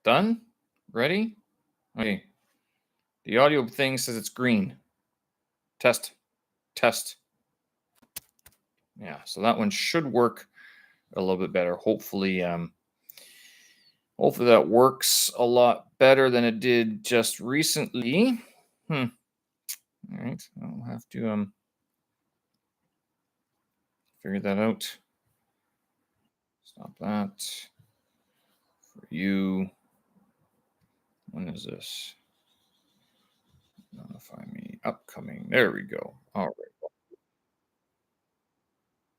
Done? Ready? Okay. The audio thing says it's green. Test. Test. Yeah, so that one should work a little bit better. Hopefully that works a lot better than it did just recently. Hmm. All right. I'll have to figure that out. Stop that. For you. When is this? Notify me. Upcoming. There we go. All right.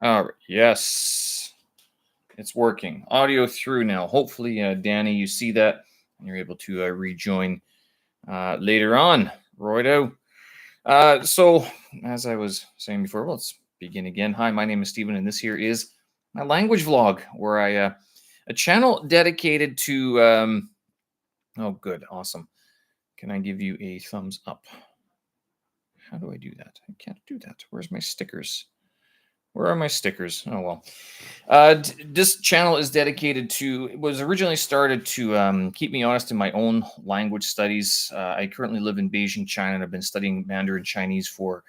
All right. Yes. It's working. Audio through now. Hopefully, Danny, you see that and you're able to rejoin later on. Righto. So, as I was saying before, let's begin again. Hi, my name is Stephen, and this here is my language vlog, where a channel dedicated to. Oh, good, awesome. Can I give you a thumbs up? How do I do that? I can't do that. Where's my stickers? Where are my stickers? Oh well. This channel is dedicated to. It was originally started to keep me honest in my own language studies. I currently live in Beijing, China, and I've been studying Mandarin Chinese for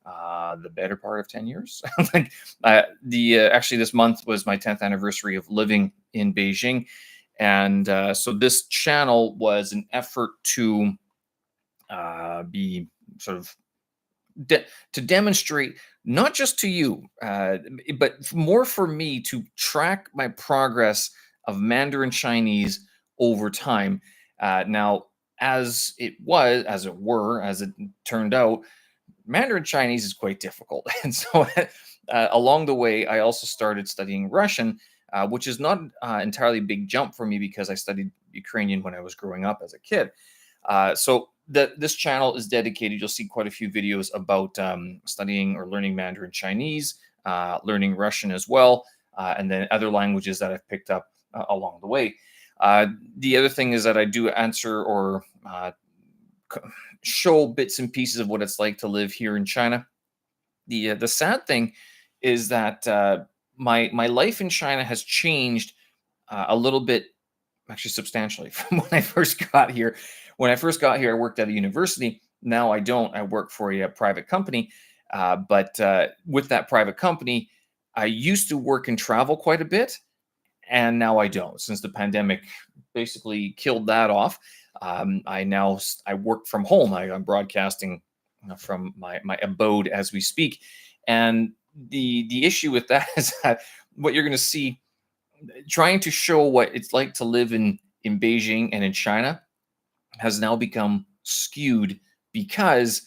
the better part of 10 years. Like the actually, this month was my 10th anniversary of living in Beijing, and so this channel was an effort to be sort of to demonstrate not just to you, but more for me to track my progress of Mandarin Chinese over time. Now, as it turned out, Mandarin Chinese is quite difficult, and so along the way, I also started studying Russian, which is not entirely a big jump for me because I studied Ukrainian when I was growing up as a kid. This channel is dedicated. You'll see quite a few videos about studying or learning Mandarin Chinese, learning Russian as well, and then other languages that I've picked up along the way. The other thing is that I do answer or show bits and pieces of what it's like to live here in China. The sad thing is that my life in China has changed a little bit, actually substantially, from when I first got here. When I first got here, I worked at a university. Now I don't. I work for a private company. But with that private company, I used to work and travel quite a bit, and now I don't. Since the pandemic basically killed that off, I work from home. I'm broadcasting from my abode as we speak, and the issue with that is that what you're going to see, trying to show what it's like to live in Beijing and in China, has now become skewed because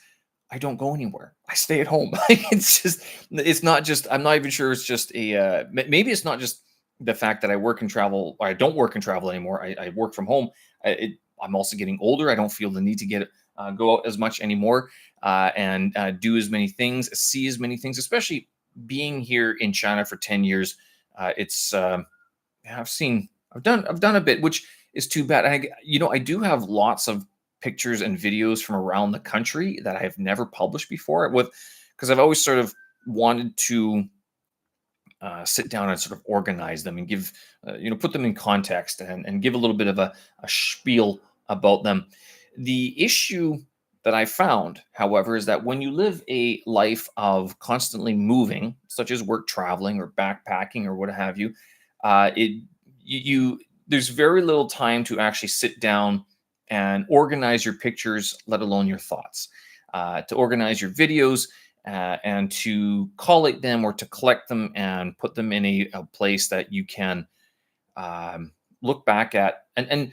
I don't go anywhere. I stay at home. It's not just. I'm not even sure it's just maybe it's not just the fact that I work and travel. Or I don't work and travel anymore. I work from home. I'm also getting older. I don't feel the need to go out as much anymore and do as many things, see as many things, especially being here in China for 10 years. It's I've done a bit, which is too bad. I do have lots of pictures and videos from around the country that I've never published before, with because I've always sort of wanted to sit down and sort of organize them and give put them in context and give a little bit of a spiel about them. The issue that I found, however, is that when you live a life of constantly moving, such as work traveling or backpacking or what have you, it you there's very little time to actually sit down and organize your pictures, let alone your thoughts, to organize your videos, and to collate them or to collect them and put them in a place that you can look back at and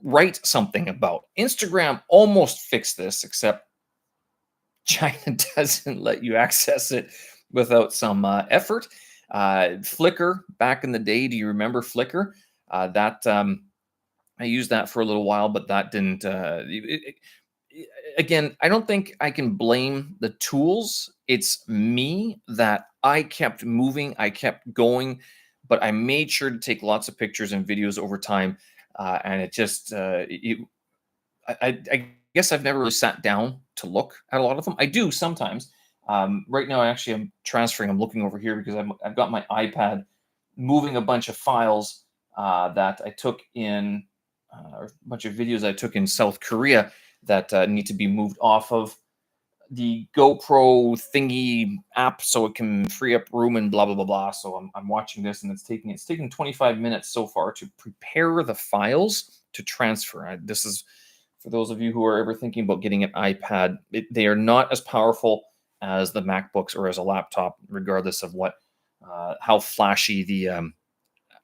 write something about. Instagram almost fixed this, except China doesn't let you access it without some effort. Flickr, back in the day, do you remember Flickr? That I used that for a little while, but that didn't. Again, I don't think I can blame the tools. It's me that I kept moving, I kept going, but I made sure to take lots of pictures and videos over time, and it just I guess I've never really sat down to look at a lot of them. I do sometimes. Right now, I actually am transferring. I'm looking over here because I've got my iPad moving a bunch of files that I took in. or a bunch of videos I took in South Korea that need to be moved off of the GoPro thingy app so it can free up room and blah blah blah blah. So I'm watching this and it's taking 25 minutes so far to prepare the files to transfer. This is for those of you who are ever thinking about getting an iPad. They are not as powerful as the MacBooks or as a laptop, regardless of what how flashy the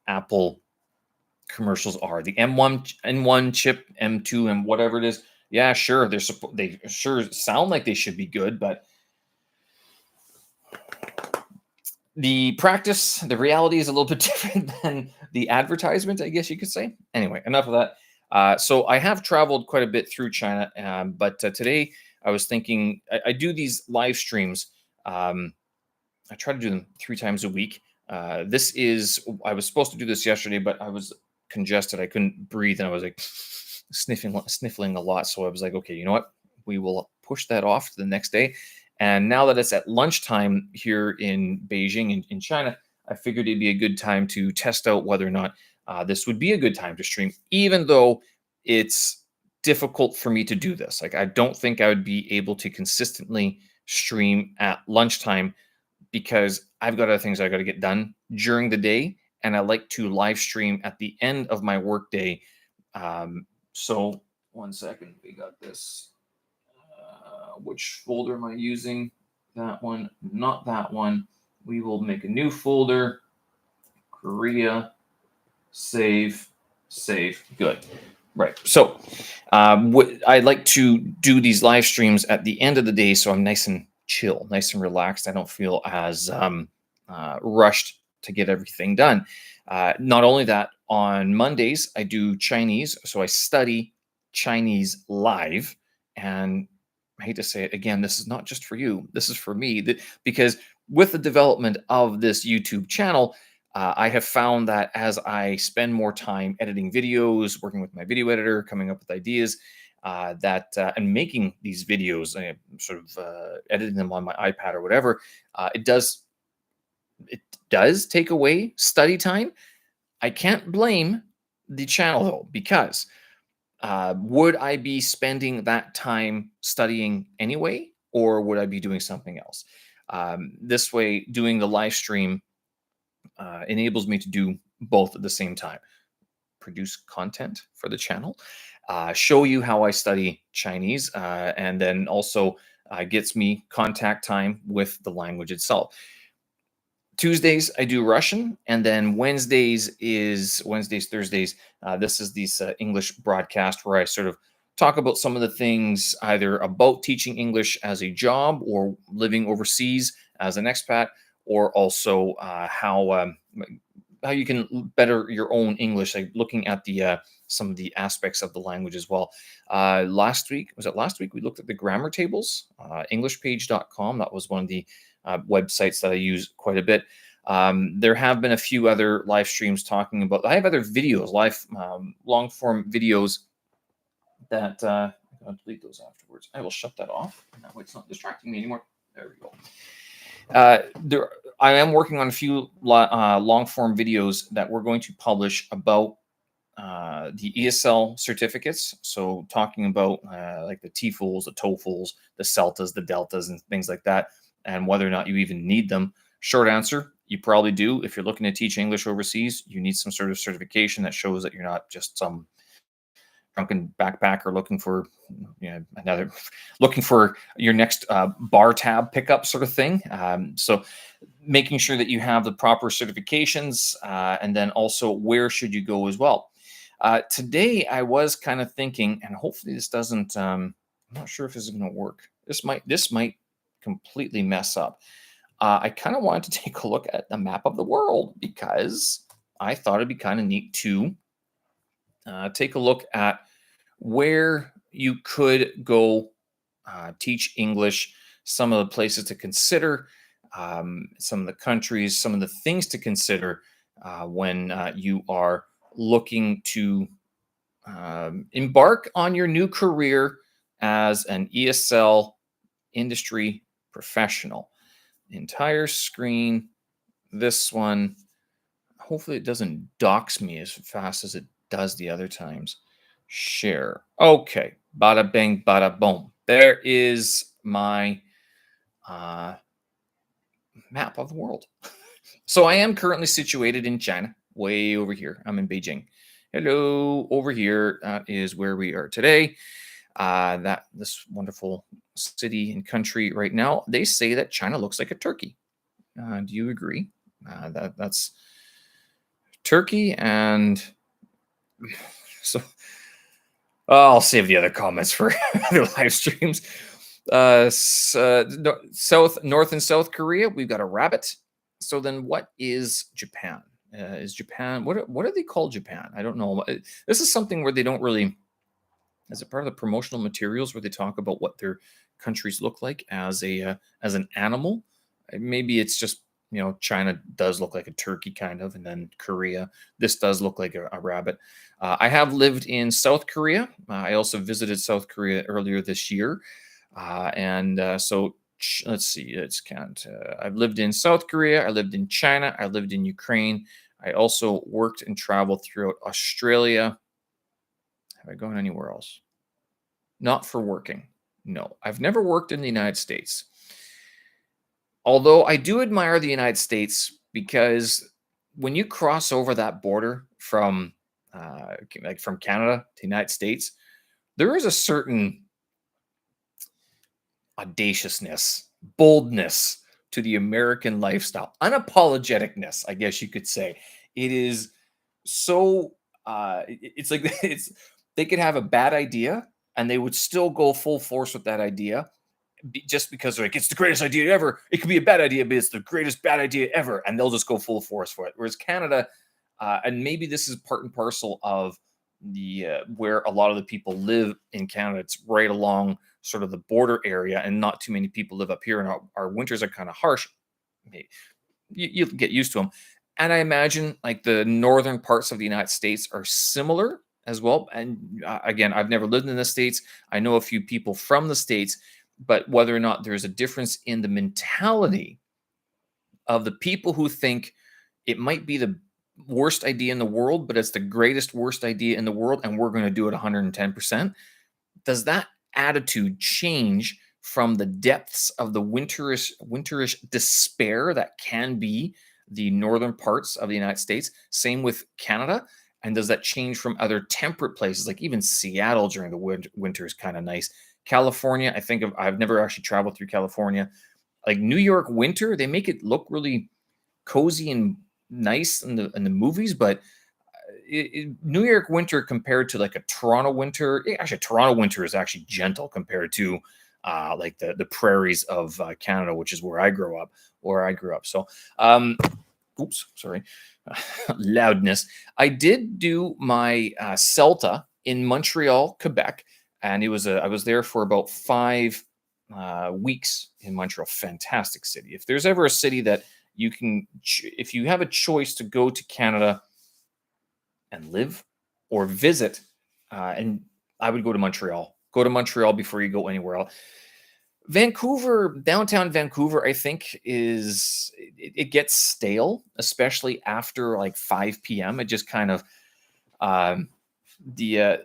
Apple commercials are. The N1 chip, M2, and whatever it is. Yeah, sure, they sure sound like they should be good, but the practice, the reality is a little bit different than the advertisement, I guess you could say. Anyway, enough of that. So I have traveled quite a bit through China, but today I was thinking I do these live streams. I try to do them 3 times a week. I was supposed to do this yesterday, but I was congested. I couldn't breathe, and I was like sniffling a lot. So I was like, okay, you know what? We will push that off to the next day. And now that it's at lunchtime here in Beijing, in China, I figured it'd be a good time to test out whether or not this would be a good time to stream, even though it's difficult for me to do this. Like, I don't think I would be able to consistently stream at lunchtime because I've got other things I got to get done during the day, and I like to live stream at the end of my workday. So, one second, we got this. Which folder am I using? That one, not that one. We will make a new folder. Korea, save, save. Good. Right. So, I like to do these live streams at the end of the day, so I'm nice and chill, nice and relaxed. I don't feel as rushed to get everything done. Not only that, on Mondays I do Chinese, so I study Chinese live. And I hate to say it again, this is not just for you. This is for me, because with the development of this YouTube channel, I have found that as I spend more time editing videos, working with my video editor, coming up with ideas, and making these videos, sort of editing them on my iPad or whatever, it does take away study time. I can't blame the channel though, because would I be spending that time studying anyway, or would I be doing something else? This way, doing the live stream enables me to do both at the same time: produce content for the channel, show you how I study Chinese, and then also gets me contact time with the language itself. Tuesdays I do Russian, and then Wednesdays, Thursdays. This is these English broadcast where I sort of talk about some of the things either about teaching English as a job or living overseas as an expat, or also how you can better your own English, like looking at the some of the aspects of the language as well. Last week, was it last week? We looked at the grammar tables, Englishpage.com. That was one of the websites that I use quite a bit. There have been a few other live streams talking about. I have other videos, long form videos that I'll delete those afterwards. I will shut that off. That way it's not distracting me anymore. There we go. I am working on a few long form videos that we're going to publish about the ESL certificates. So talking about like the TEFLs, the TOEFLs, the CELTAs, the Deltas, and things like that, and whether or not you even need them. Short answer: you probably do. If you're looking to teach English overseas, you need some sort of certification that shows that you're not just some drunken backpacker looking for looking for your next bar tab pickup sort of thing. So making sure that you have the proper certifications, and then also where should you go as well. Today I was kind of thinking, and hopefully this doesn't I'm not sure if this is going to work. This might completely mess up. I kind of wanted to take a look at the map of the world, because I thought it'd be kind of neat to take a look at where you could go teach English, some of the places to consider, some of the countries, some of the things to consider when you are looking to embark on your new career as an ESL industry professional. Entire screen, this one. Hopefully it doesn't dox me as fast as it does the other times. Share. Okay. Bada bing, bada boom. There is my uh, map of the world. So I am currently situated in China, way over here. I'm in Beijing. Hello, over here is where we are today. That this wonderful city and country right now. They say that China looks like a turkey. Do you agree? That's Turkey, and so I'll save the other comments for other live streams. South, North, and South Korea, we've got a rabbit. So then, what is Japan? Is Japan what do they call Japan? I don't know. This is something where they don't really. Is it part of the promotional materials where they talk about what their countries look like as an animal? Maybe it's just China does look like a turkey kind of, and then Korea. This does look like a rabbit. I have lived in South Korea. I also visited South Korea earlier this year, and so let's see. Let's count. I've lived in South Korea. I lived in China. I lived in Ukraine. I also worked and traveled throughout Australia. Have I gone anywhere else? Not for working. No, I've never worked in the United States. Although I do admire the United States because when you cross over that border from like from Canada to the United States, there is a certain audaciousness, boldness to the American lifestyle, unapologeticness, I guess you could say. It is so it's like it's they could have a bad idea and they would still go full force with that idea just because they're like it's the greatest idea ever. It could be a bad idea, but it's the greatest bad idea ever, and they'll just go full force for it. Whereas Canada, and maybe this is part and parcel of the where a lot of the people live in Canada. It's right along sort of the border area, and not too many people live up here, and our winters are kind of harsh. You get used to them. And I imagine like the northern parts of the United States are similar as well. And again, I've never lived in the States. I know a few people from the States, but whether or not there's a difference in the mentality of the people who think it might be the worst idea in the world, but it's the greatest worst idea in the world, and we're going to do it 110%. Does that attitude change from the depths of the winterish despair that can be the northern parts of the United States? Same with Canada. And does that change from other temperate places, like even Seattle during the winter is kind of nice? California, I've never actually traveled through California. Like New York winter, they make it look really cozy and nice in the movies, but New York winter compared to like a Toronto winter, actually Toronto winter is actually gentle compared to like the prairies of Canada, which is where I grew up. So, oops, sorry, loudness. I did do my CELTA in Montreal, Quebec, and I was there for about 5 weeks in Montreal. Fantastic city. If there's ever a city that you can, if you have a choice to go to Canada and live or visit, and I would go to Montreal. Go to Montreal before you go anywhere else. Vancouver, downtown Vancouver, I think it gets stale, especially after like 5 p.m. It just kind of um, the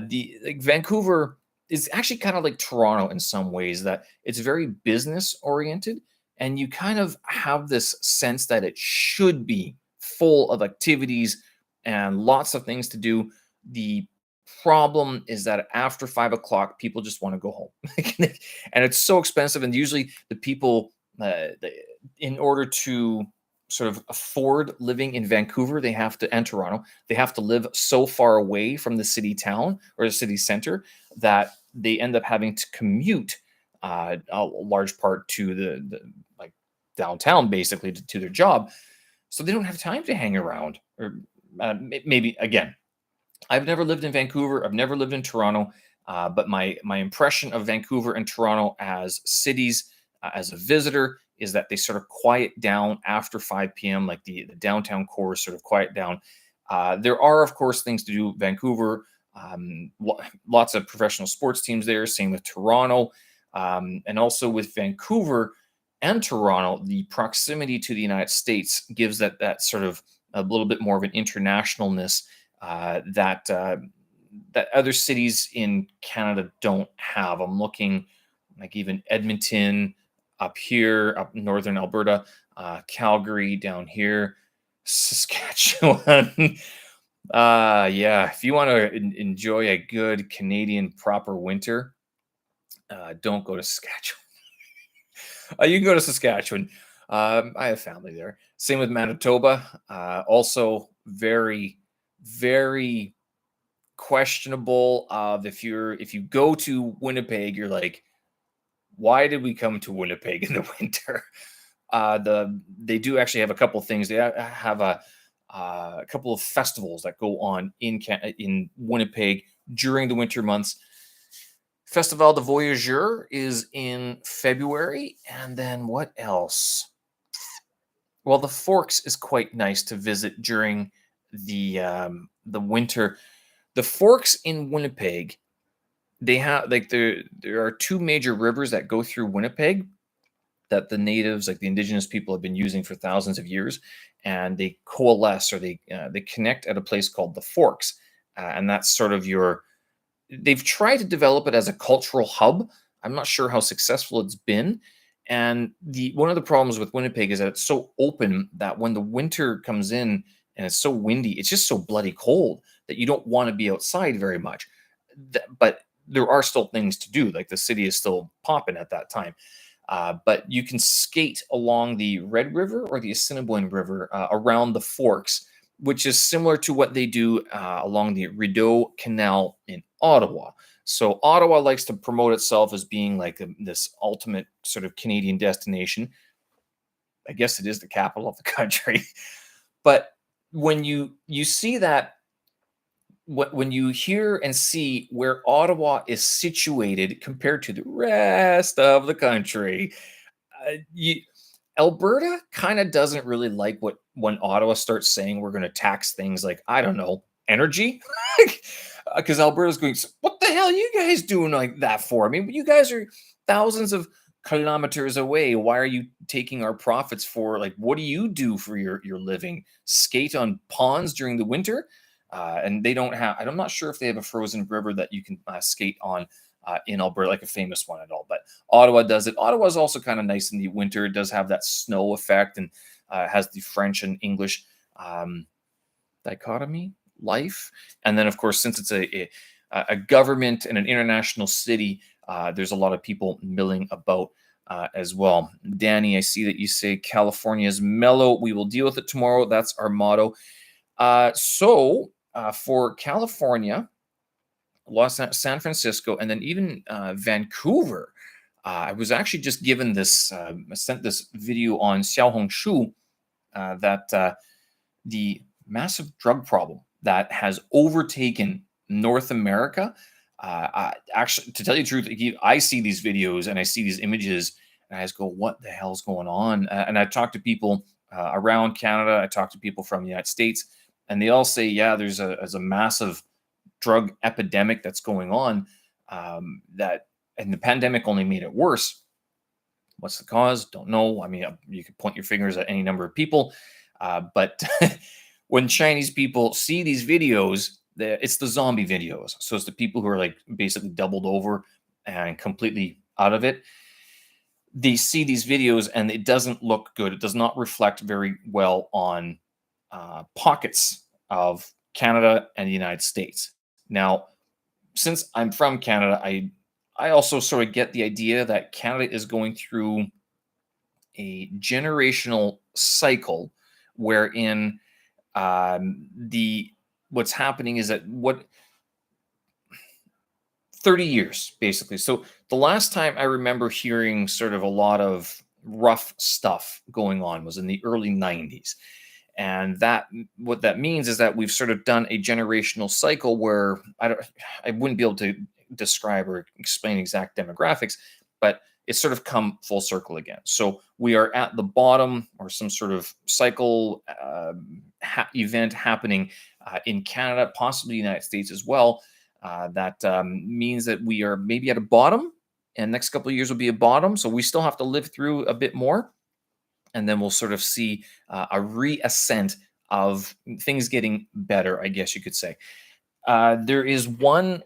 the like Vancouver is actually kind of like Toronto in some ways, that it's very business oriented, and you kind of have this sense that it should be full of activities and lots of things to do. The problem is that after 5 o'clock, people just want to go home, and it's so expensive. And usually, the people, in order to sort of afford living in Vancouver, and Toronto, they have to live so far away from the city town or the city center that they end up having to commute a large part to the like downtown, basically to their job. So they don't have time to hang around. Or maybe again, I've never lived in Vancouver. I've never lived in Toronto. But my impression of Vancouver and Toronto as cities, as a visitor, is that they sort of quiet down after 5 p.m. Like the downtown core sort of quiet down. There are, of course, things to do. Vancouver, lots of professional sports teams there. Same with Toronto, and also with Vancouver and Toronto, the proximity to the United States gives that sort of a little bit more of an internationalness that that other cities in Canada don't have. I'm looking like even Edmonton up here, up northern Alberta, Calgary down here, Saskatchewan. Yeah, if you want to enjoy a good Canadian proper winter, don't go to Saskatchewan. You can go to Saskatchewan. I have family there. Same with Manitoba. Also, very, very questionable. If you go to Winnipeg, you're like, why did we come to Winnipeg in the winter? They do actually have a couple of things. They have a couple of festivals that go on in Winnipeg during the winter months. Festival de Voyageur is in February, and then what else? Well, the Forks is quite nice to visit during the winter. The Forks in Winnipeg, they have like there are two major rivers that go through Winnipeg that the natives, like the indigenous people, have been using for thousands of years, and they coalesce or they connect at a place called the Forks, and that's sort of your. They've tried to develop it as a cultural hub. I'm not sure how successful it's been. And the one of the problems with Winnipeg is that it's so open that when the winter comes in and it's so windy, it's just so bloody cold that you don't want to be outside very much. But there are still things to do. Like the city is still popping at that time. But you can skate along the Red River or the Assiniboine River around the Forks, which is similar to what they do along the Rideau Canal in Ottawa. So Ottawa likes to promote itself as being like this ultimate sort of Canadian destination. I guess it is the capital of the country. But when you see that, when you hear and see where Ottawa is situated compared to the rest of the country, you Alberta kind of doesn't really like what when Ottawa starts saying we're going to tax things like, I don't know, energy. Because Alberta's going, what the hell are you guys doing like that for? I mean, you guys are thousands of kilometers away. Why are you taking our profits for, like, what do you do for your living? Skate on ponds during the winter? And they don't have, I'm not sure if they have a frozen river that you can skate on in Alberta, like a famous one at all. But Ottawa does it. Ottawa is also kind of nice in the winter. It does have that snow effect and has the French and English dichotomy life. And then, of course, since it's a government and an international city, there's a lot of people milling about as well. Danny, I see that you say California is mellow. We will deal with it tomorrow. That's our motto. For California, San Francisco, and then even Vancouver. I was actually just given this, sent this video on Xiaohongshu that the massive drug problem that has overtaken North America. Actually, to tell you the truth, I see these videos and I see these images, and I just go, "What the hell's going on?" And I talk to people around Canada. I talk to people from the United States, and they all say, "Yeah, there's a massive drug epidemic that's going on, and the pandemic only made it worse." What's the cause? Don't know. I mean, you could point your fingers at any number of people, but when Chinese people see these videos, it's the zombie videos. So it's the people who are like basically doubled over and completely out of it. They see these videos and it doesn't look good. It does not reflect very well on pockets of Canada and the United States. Now, since I'm from Canada, I also sort of get the idea that Canada is going through a generational cycle wherein the what's happening is that what 30 years basically. So the last time I remember hearing sort of a lot of rough stuff going on was in the early 90s. And that what that means is that we've sort of done a generational cycle where I wouldn't be able to describe or explain exact demographics, but it's sort of come full circle again. So we are at the bottom or some sort of cycle event happening in Canada, possibly the United States as well. That means that we are maybe at a bottom, and next couple of years will be a bottom. So we still have to live through a bit more, and then we'll sort of see a reascent of things getting better, I guess you could say. There is one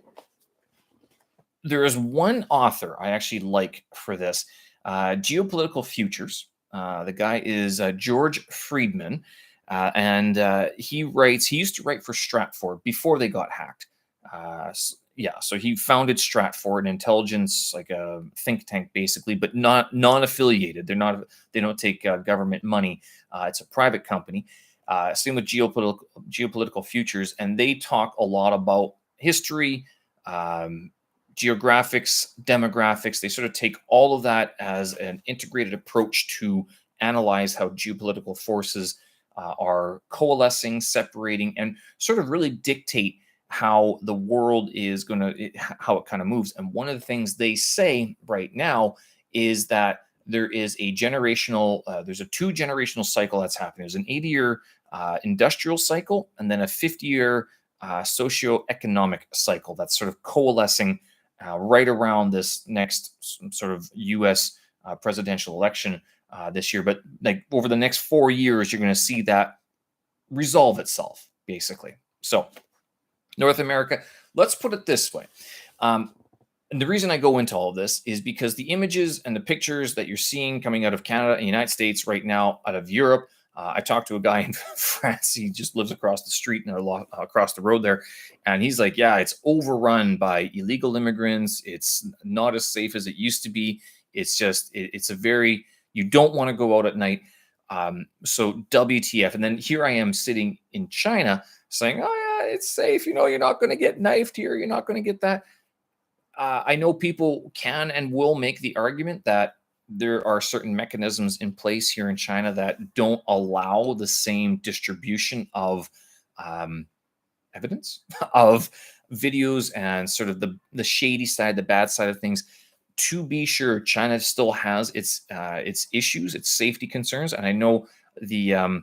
author I actually like for this, geopolitical futures. The guy is George Friedman, and he writes. He used to write for Stratfor before they got hacked. Yeah, so he founded Stratfor, an intelligence like a think tank, basically, but not non-affiliated. They're not. They don't take government money. It's a private company. Same with geopolitical futures, and they talk a lot about history. Um, Geographics, demographics, they sort of take all of that as an integrated approach to analyze how geopolitical forces are coalescing, separating, and sort of really dictate how the world is going to, how it kind of moves. And one of the things they say right now is that there's a two generational cycle that's happening. There's an 80-year industrial cycle, and then a 50-year socioeconomic cycle that's sort of coalescing right around this next sort of U.S. Presidential election this year. But like over the next 4 years, you're going to see that resolve itself, basically. So, North America, let's put it this way. And the reason I go into all of this is because the images and the pictures that you're seeing coming out of Canada and the United States right now, out of Europe. I talked to a guy in France. He just lives across the street and across the road there. And he's like, yeah, it's overrun by illegal immigrants. It's not as safe as it used to be. It's just, it's a very, you don't want to go out at night. So WTF. And then here I am sitting in China saying, oh, yeah, it's safe. You're not going to get knifed here. You're not going to get that. I know people can and will make the argument that there are certain mechanisms in place here in China that don't allow the same distribution of evidence, of videos, and sort of the shady side, the bad side of things. To be sure, China still has its issues, its safety concerns, and I know the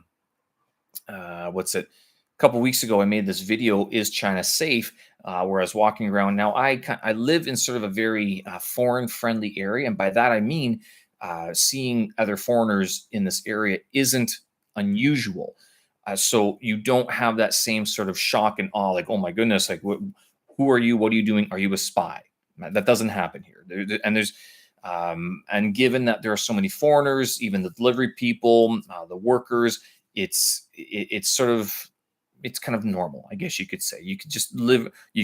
what's it? A couple weeks ago, I made this video, "Is China Safe?" Where I was walking around. Now, I live in sort of a very foreign-friendly area, and by that I mean seeing other foreigners in this area isn't unusual. So you don't have that same sort of shock and awe, like, "Oh my goodness, like, who are you? What are you doing? Are you a spy?" That doesn't happen here. And given that there are so many foreigners, even the delivery people, the workers, it's sort of, it's kind of normal, I guess you could say. You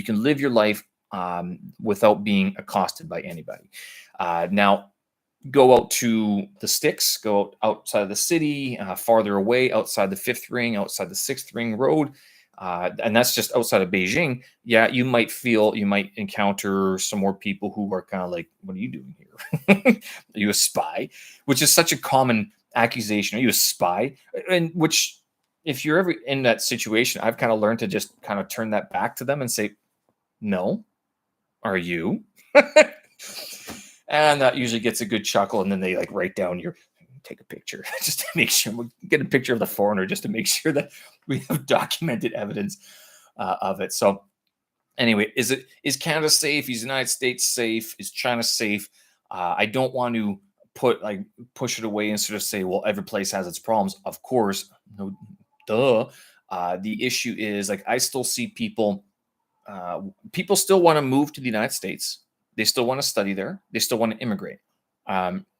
can live your life without being accosted by anybody. Now, go out to the sticks, go outside of the city, farther away, outside the fifth ring, outside the sixth ring road. And that's just outside of Beijing. Yeah, you might encounter some more people who are kind of like, what are you doing here? Are you a spy? Which is such a common accusation. Are you a spy? And which, if you're ever in that situation, I've kind of learned to just kind of turn that back to them and say, no, are you? And that usually gets a good chuckle. And then they like write down take a picture just to make sure we get a picture of the foreigner, just to make sure that we have documented evidence of it. So anyway, is Canada safe? Is the United States safe? Is China safe? I don't want to push it away and sort of say, well, every place has its problems. Of course, no, duh. The issue is, like, I still see people. People still want to move to the United States. They still want to study there. They still want to immigrate.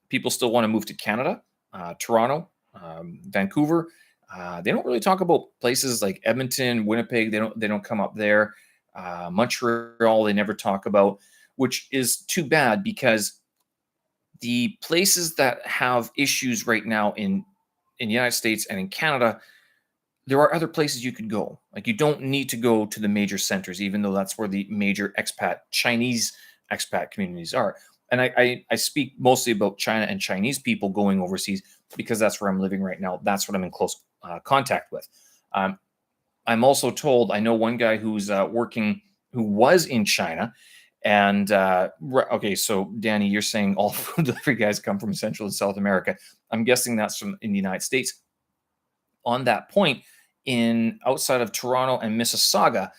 People still want to move to Canada, Toronto, Vancouver. They don't really talk about places like Edmonton, Winnipeg. They don't come up there. Montreal, they never talk about, which is too bad, because the places that have issues right now in the United States and in Canada, there are other places you could go. Like, you don't need to go to the major centers, even though that's where the major Chinese expat communities are. And I speak mostly about China and Chinese people going overseas because that's where I'm living right now. That's what I'm in close contact with. I'm also told, I know one guy who was in China. And okay, so Danny, you're saying all food delivery guys come from Central and South America. I'm guessing that's from in the United States. On that point, outside of Toronto and Mississauga,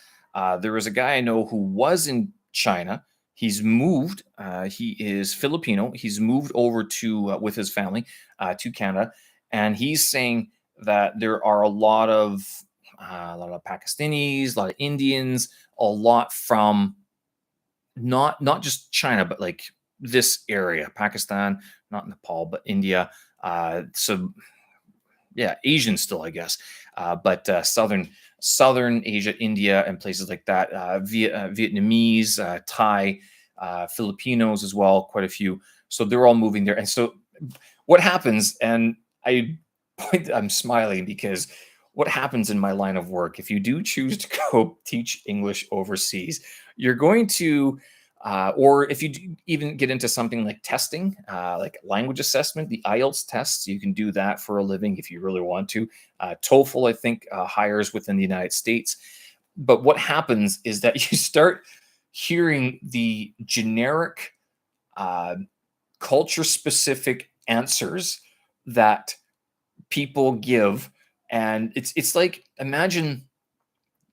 there was a guy I know who was in China. He's moved. He is Filipino. He's moved over to with his family to Canada, and he's saying that there are a lot of a lot of Pakistanis, a lot of Indians, a lot from not just China, but like this area, Pakistan, not Nepal, but India. So yeah, Asian still, I guess, but Southern Asia, India, and places like that. Vietnamese, Thai, Filipinos as well, quite a few. So they're all moving there. And so what happens? And I'm smiling because what happens in my line of work, if you do choose to go teach English overseas, you're going to or if you even get into something like testing, like language assessment, the IELTS tests, you can do that for a living if you really want to. TOEFL, I think, hires within the United States. But what happens is that you start hearing the generic, uh, culture specific answers that people give. And it's like imagine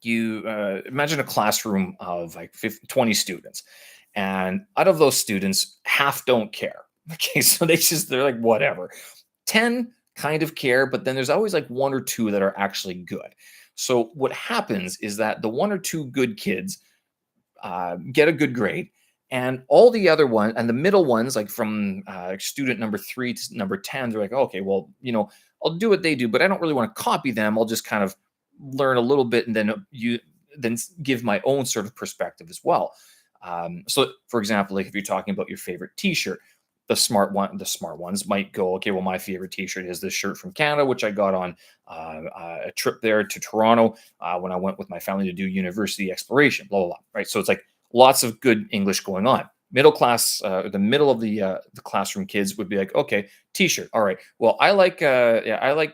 a classroom of like 50, 20 students, and out of those students half don't care. Okay, so they're like whatever. 10 kind of care, but then there's always like one or two that are actually good. So what happens is that the one or two good kids get a good grade, and all the other one and the middle ones, like from student number 3 to number 10, they're like, okay, well, I'll do what they do, but I don't really want to copy them. I'll just kind of learn a little bit, and then give my own sort of perspective as well. So for example, like if you're talking about your favorite t-shirt, the smart ones might go, okay, well, my favorite t-shirt is this shirt from Canada, which I got on a trip there to Toronto when I went with my family to do university exploration, blah, blah, blah, right? So it's like lots of good English going on. Middle class, the middle of the classroom kids would be like, okay, t-shirt. All right. Well, I like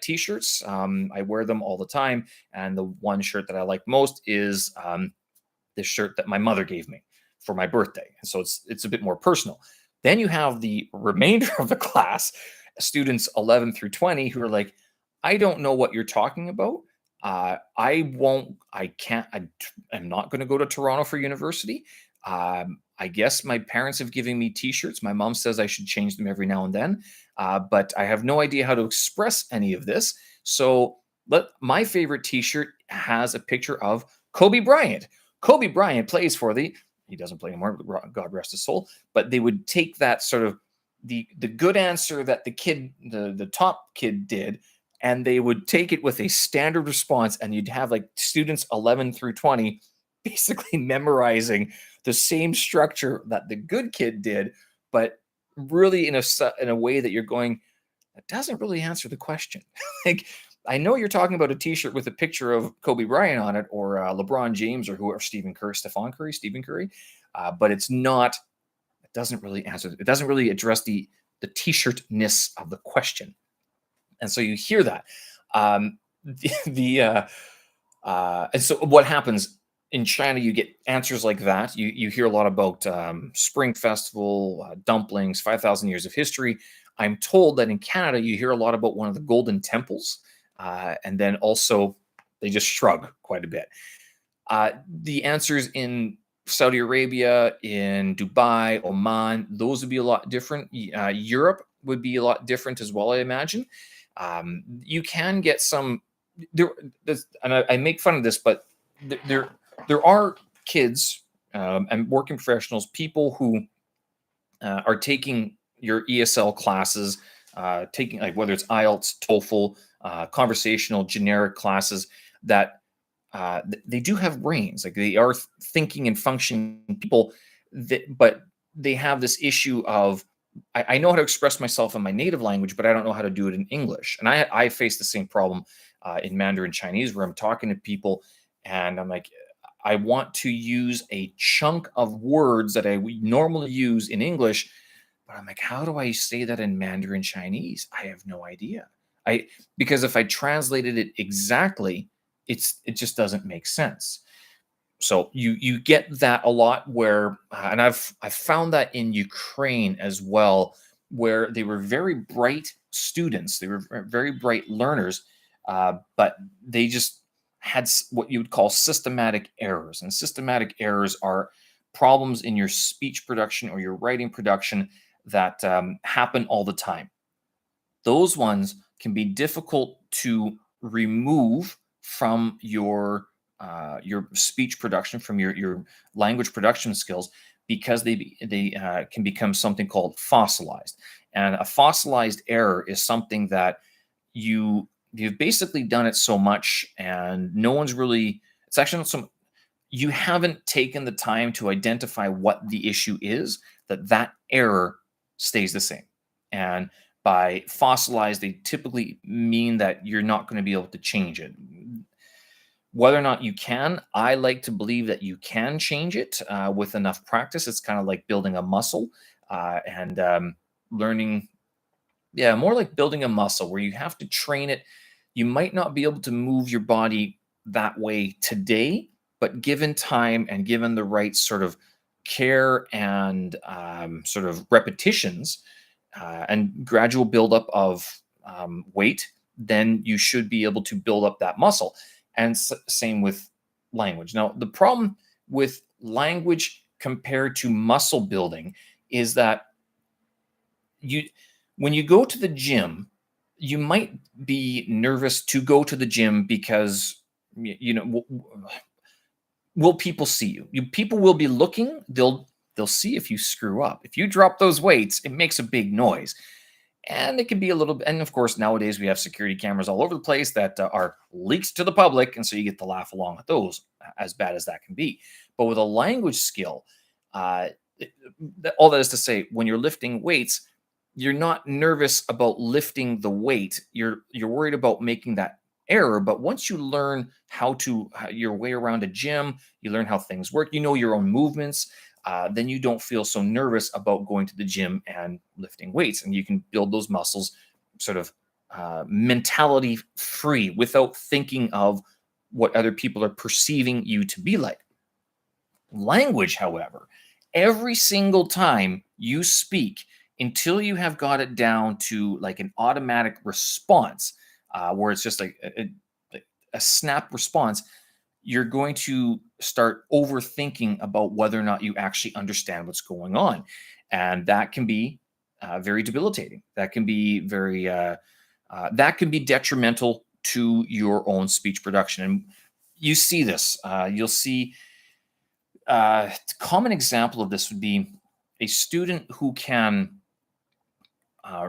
t-shirts. I wear them all the time. And the one shirt that I like most is this shirt that my mother gave me for my birthday. And so it's a bit more personal. Then you have the remainder of the class, students 11 through 20, who are like, I don't know what you're talking about. I'm not going to go to Toronto for university. I guess my parents have given me t-shirts. My mom says I should change them every now and then. But I have no idea how to express any of this. So my favorite t-shirt has a picture of Kobe Bryant. Kobe Bryant plays for he doesn't play anymore, God rest his soul. But they would take that sort of the good answer that the top kid did, and they would take it with a standard response, and you'd have like students 11 through 20 basically memorizing the same structure that the good kid did, but really in a way that you're going, that doesn't really answer the question. Like, I know you're talking about a T-shirt with a picture of Kobe Bryant on it, or LeBron James, or whoever, Stephen Curry, but it's not. It doesn't really answer. It doesn't really address the T-shirtness of the question, and so you hear that. And so what happens in China? You get answers like that. You hear a lot about Spring Festival, dumplings, 5,000 years of history. I'm told that in Canada you hear a lot about one of the golden temples, and then also they just shrug quite a bit. The answers in Saudi Arabia, in Dubai, Oman, those would be a lot different. Europe would be a lot different as well, I imagine. You can get some there, and I make fun of this, but there are kids and working professionals, people who are taking your ESL classes, taking like whether it's IELTS, TOEFL, conversational, generic classes that they do have brains, like they are thinking and functioning people, but they have this issue of I know how to express myself in my native language, but I don't know how to do it in English. And I face the same problem in Mandarin Chinese, where I'm talking to people and I'm like, I want to use a chunk of words that I would normally use in English, but I'm like, how do I say that in Mandarin Chinese? I have no idea. Because if I translated it exactly, it just doesn't make sense. So you get that a lot where, and I've found that in Ukraine as well, where they were very bright students, they were very bright learners, but they just had what you would call systematic errors, and systematic errors are problems in your speech production or your writing production that happen all the time. Those ones can be difficult to remove from your speech production, from your language production skills, because they can become something called fossilized. And a fossilized error is something that you've basically done it so much, and no one's really. It's actually not so. You haven't taken the time to identify what the issue is, that error stays the same. And by fossilized, they typically mean that you're not going to be able to change it. Whether or not you can, I like to believe that you can change it with enough practice. It's kind of like building a muscle and learning. Yeah, more like building a muscle where you have to train it. You might not be able to move your body that way today, but given time and given the right sort of care and sort of repetitions and gradual buildup of weight, then you should be able to build up that muscle. And same with language. Now, the problem with language compared to muscle building is that you when you go to the gym, you might be nervous to go to the gym because will people see you? People will be looking. They'll see if you screw up. If you drop those weights, it makes a big noise. And it can be a little bit, and of course, nowadays we have security cameras all over the place that are leaked to the public. And so you get to laugh along with those, as bad as that can be. But with a language skill, uh, all that is to say, when you're lifting weights, you're not nervous about lifting the weight. You're worried about making that error. But once you learn your way around a gym, you learn how things work, you know your own movements, then you don't feel so nervous about going to the gym and lifting weights. And you can build those muscles sort of mentality free without thinking of what other people are perceiving you to be like. Language, however, every single time you speak, until you have got it down to like an automatic response, where it's just like a snap response, you're going to start overthinking about whether or not you actually understand what's going on. And that can be very debilitating. That can be detrimental to your own speech production. And you see this. You'll see a common example of this would be a student who can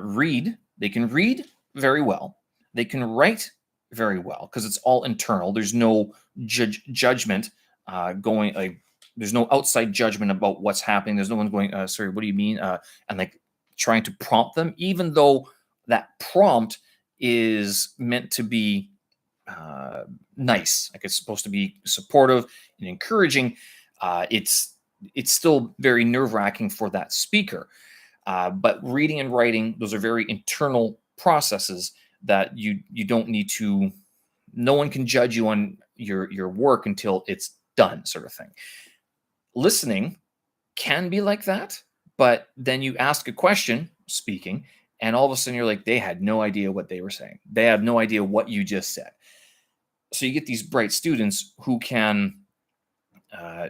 read. They can read very well. They can write very well because it's all internal. There's no judgment going like. There's no outside judgment about what's happening. There's no one going, sorry, what do you mean? And like trying to prompt them, even though that prompt is meant to be uh, nice. Like it's supposed to be supportive and encouraging. It's still very nerve wracking for that speaker. But reading and writing, those are very internal processes that you don't need to. No one can judge you on your work until it's done, sort of thing. Listening can be like that, but then you ask a question, speaking, and all of a sudden you're like, they had no idea what they were saying. They have no idea what you just said. So you get these bright students who can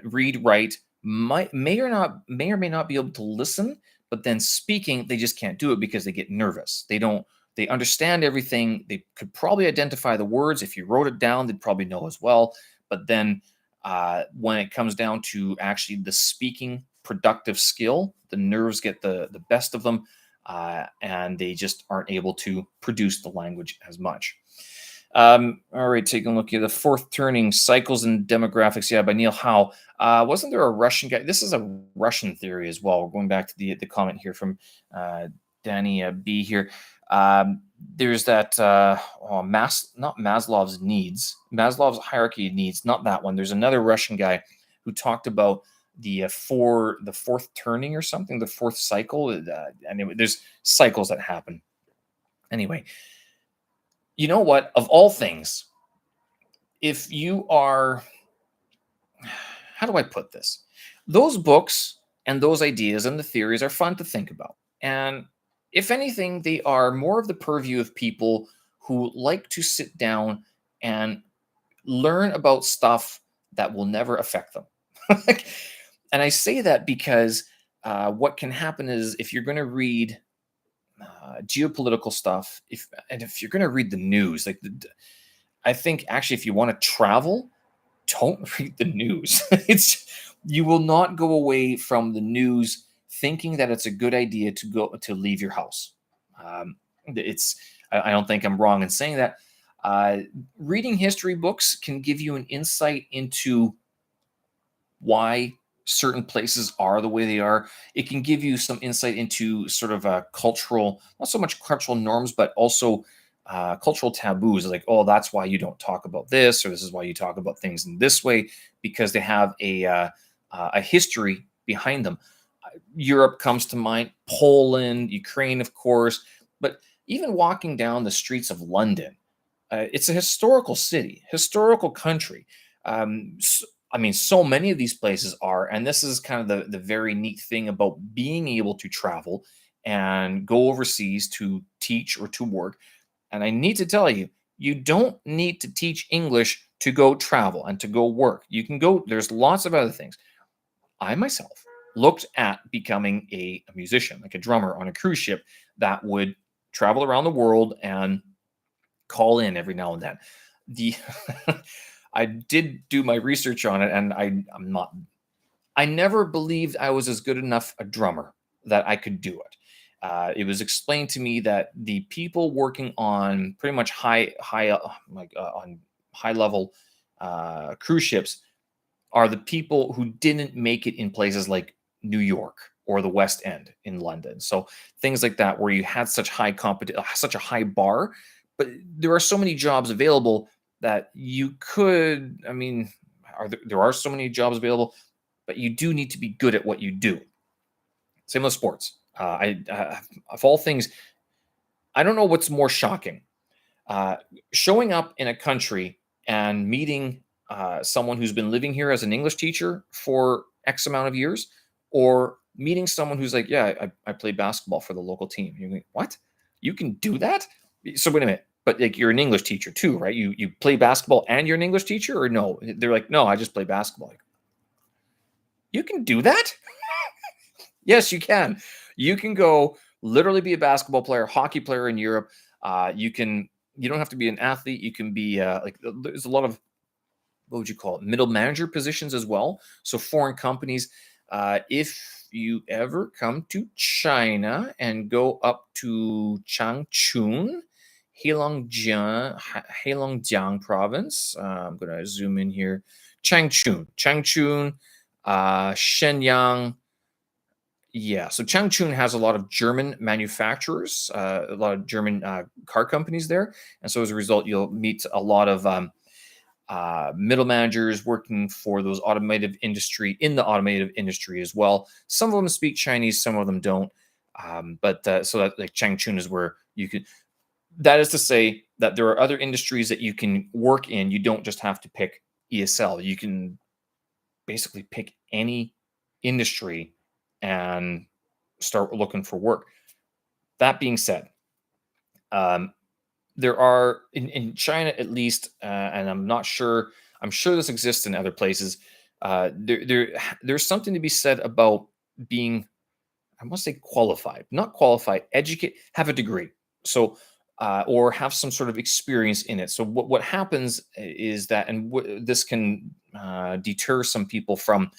read, write, may or may not be able to listen, but then speaking, they just can't do it because they get nervous. They understand everything. They could probably identify the words. If you wrote it down, they'd probably know as well. But then when it comes down to actually the speaking productive skill, the nerves get the best of them, and they just aren't able to produce the language as much. All right, taking a look at the fourth turning cycles and demographics. Yeah, by Neil Howe. Wasn't there a Russian guy? This is a Russian theory as well. We're going back to the comment here from Danny B here. There's that not Maslow's needs, Maslow's hierarchy of needs, not that one. There's another Russian guy who talked about the fourth turning or something, the fourth cycle. Anyway, there's cycles that happen. Anyway, you know what? Of all things, if you are, how do I put this? Those books and those ideas and the theories are fun to think about. And if anything, they are more of the purview of people who like to sit down and learn about stuff that will never affect them. And I say that because what can happen is if you're going to read geopolitical stuff, if you're going to read the news, like I think actually, if you want to travel, don't read the news. It's you will not go away from the news thinking that it's a good idea to leave your house. Um, it's I don't think I'm wrong in saying that. Uh, Reading history books can give you an insight into why certain places are the way they are. It can give you some insight into sort of a cultural, not so much cultural norms, but also cultural taboos. Like, oh, that's why you don't talk about this, or this is why you talk about things in this way, because they have a history behind them. Europe comes to mind, Poland, Ukraine, of course, but even walking down the streets of London, it's a historical city, historical country. I mean, so many of these places are, and this is kind of the very neat thing about being able to travel and go overseas to teach or to work. And I need to tell you, you don't need to teach English to go travel and to go work. You can go, there's lots of other things. I myself looked at becoming a musician, like a drummer on a cruise ship that would travel around the world and call in every now and then. The I did do my research on it, and I'm not. I never believed I was as good enough a drummer that I could do it. It was explained to me that the people working on pretty much on high level cruise ships are the people who didn't make it in places like New York or the West End in London. So things like that, where you had such high competition, such a high bar, but there are so many jobs available that you could. I mean, there are so many jobs available, but you do need to be good at what you do. Same with sports. Of all things, I don't know what's more shocking: uh, showing up in a country and meeting someone who's been living here as an English teacher for X amount of years, or meeting someone who's like, yeah, I play basketball for the local team. You're like, what? You can do that? So wait a minute. But like you're an English teacher too, right? You play basketball and you're an English teacher, or no? They're like, no, I just play basketball. Like, you can do that? Yes, you can. You can go literally be a basketball player, hockey player in Europe. You can. You don't have to be an athlete. You can be like there's a lot of what would you call it, middle manager positions as well. So foreign companies. If you ever come to China and go up to Changchun, Heilongjiang province. I'm going to zoom in here. Changchun, Shenyang. Yeah, so Changchun has a lot of German manufacturers, a lot of German car companies there, and so as a result, you'll meet a lot of middle managers working for those automotive industry in the automotive industry as well. Some of them speak Chinese, some of them don't. But so that like Changchun is where you could. That is to say that there are other industries that you can work in. You don't just have to pick ESL. You can basically pick any industry and start looking for work. That being said, um, there are in China at least, and I'm not sure. I'm sure this exists in other places. There's something to be said about being, I must say, qualified, not qualified, educate, have a degree. So, or have some sort of experience in it. So, what happens is that, and this can deter some people from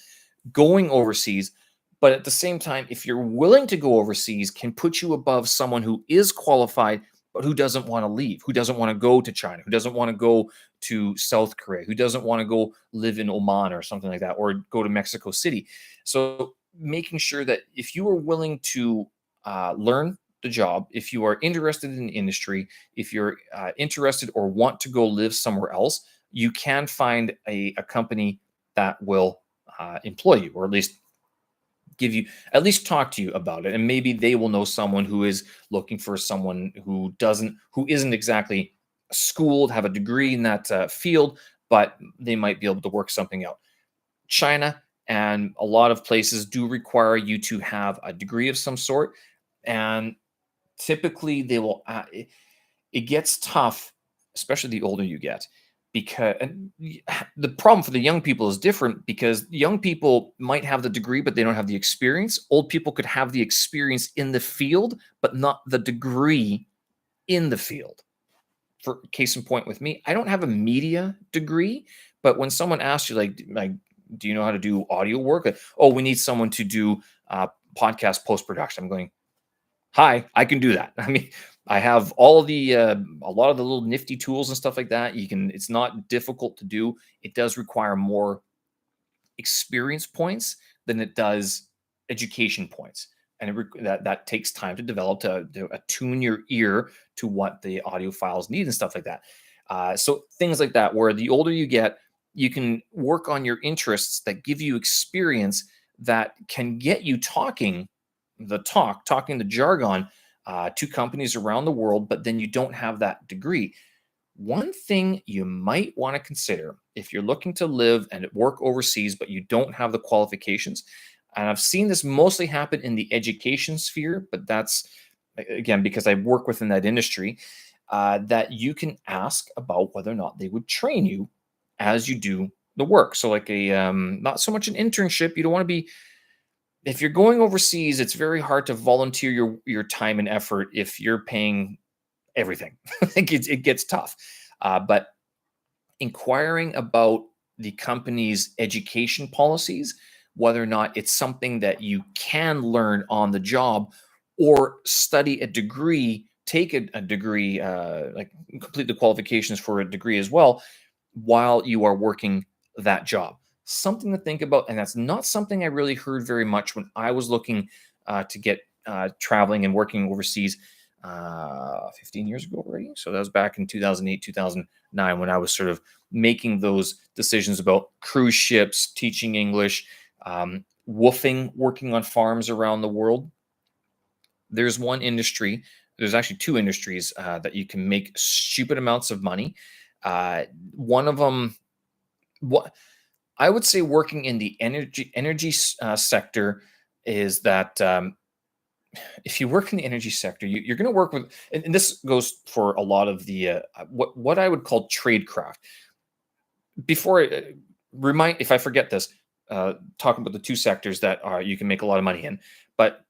going overseas. But at the same time, if you're willing to go overseas, can put you above someone who is qualified but who doesn't want to leave, who doesn't want to go to China, who doesn't want to go to South Korea, who doesn't want to go live in Oman or something like that, or go to Mexico City. So making sure that if you are willing to learn the job, if you are interested in the industry, if you're interested or want to go live somewhere else, you can find a company that will employ you, or at least give you, at least talk to you about it, and maybe they will know someone who is looking for someone who isn't exactly schooled, have a degree in that field, but they might be able to work something out. China and a lot of places do require you to have a degree of some sort, and typically they will it gets tough, especially the older you get, because the problem for the young people is different, because young people might have the degree but they don't have the experience. Old people could have the experience in the field but not the degree in the field. for case in point with me, I don't have a media degree, but when someone asks you like, do you know how to do audio work? Oh, we need someone to do podcast post production. I'm going, hi, I can do that. I mean, I have all the a lot of the little nifty tools and stuff like that. You can. It's not difficult to do. It does require more experience points than it does education points, and that takes time to develop to attune your ear to what the audio files need and stuff like that. So things like that, where the older you get, you can work on your interests that give you experience that can get you talking the jargon to companies around the world, but then you don't have that degree. One thing you might want to consider if you're looking to live and work overseas, but you don't have the qualifications, and I've seen this mostly happen in the education sphere, but that's again because I work within that industry, that you can ask about whether or not they would train you as you do the work. So, like not so much an internship. You don't want to be if you're going overseas. It's very hard to volunteer your time and effort if you're paying everything. It gets tough. But inquiring about the company's education policies, whether or not it's something that you can learn on the job or study a degree, take a degree, like complete the qualifications for a degree as well while you are working that job. Something to think about. And that's not something I really heard very much when I was looking to get traveling and working overseas 15 years ago already. So that was back in 2008, 2009, when I was sort of making those decisions about cruise ships, teaching English, woofing, working on farms around the world. There's one industry, there's actually two industries that you can make stupid amounts of money. One of them, what I would say working in the energy sector is that if you work in the energy sector, you're going to work with, and this goes for a lot of the what I would call tradecraft. Before I remind, if I forget this, talking about the two sectors that are you can make a lot of money in, but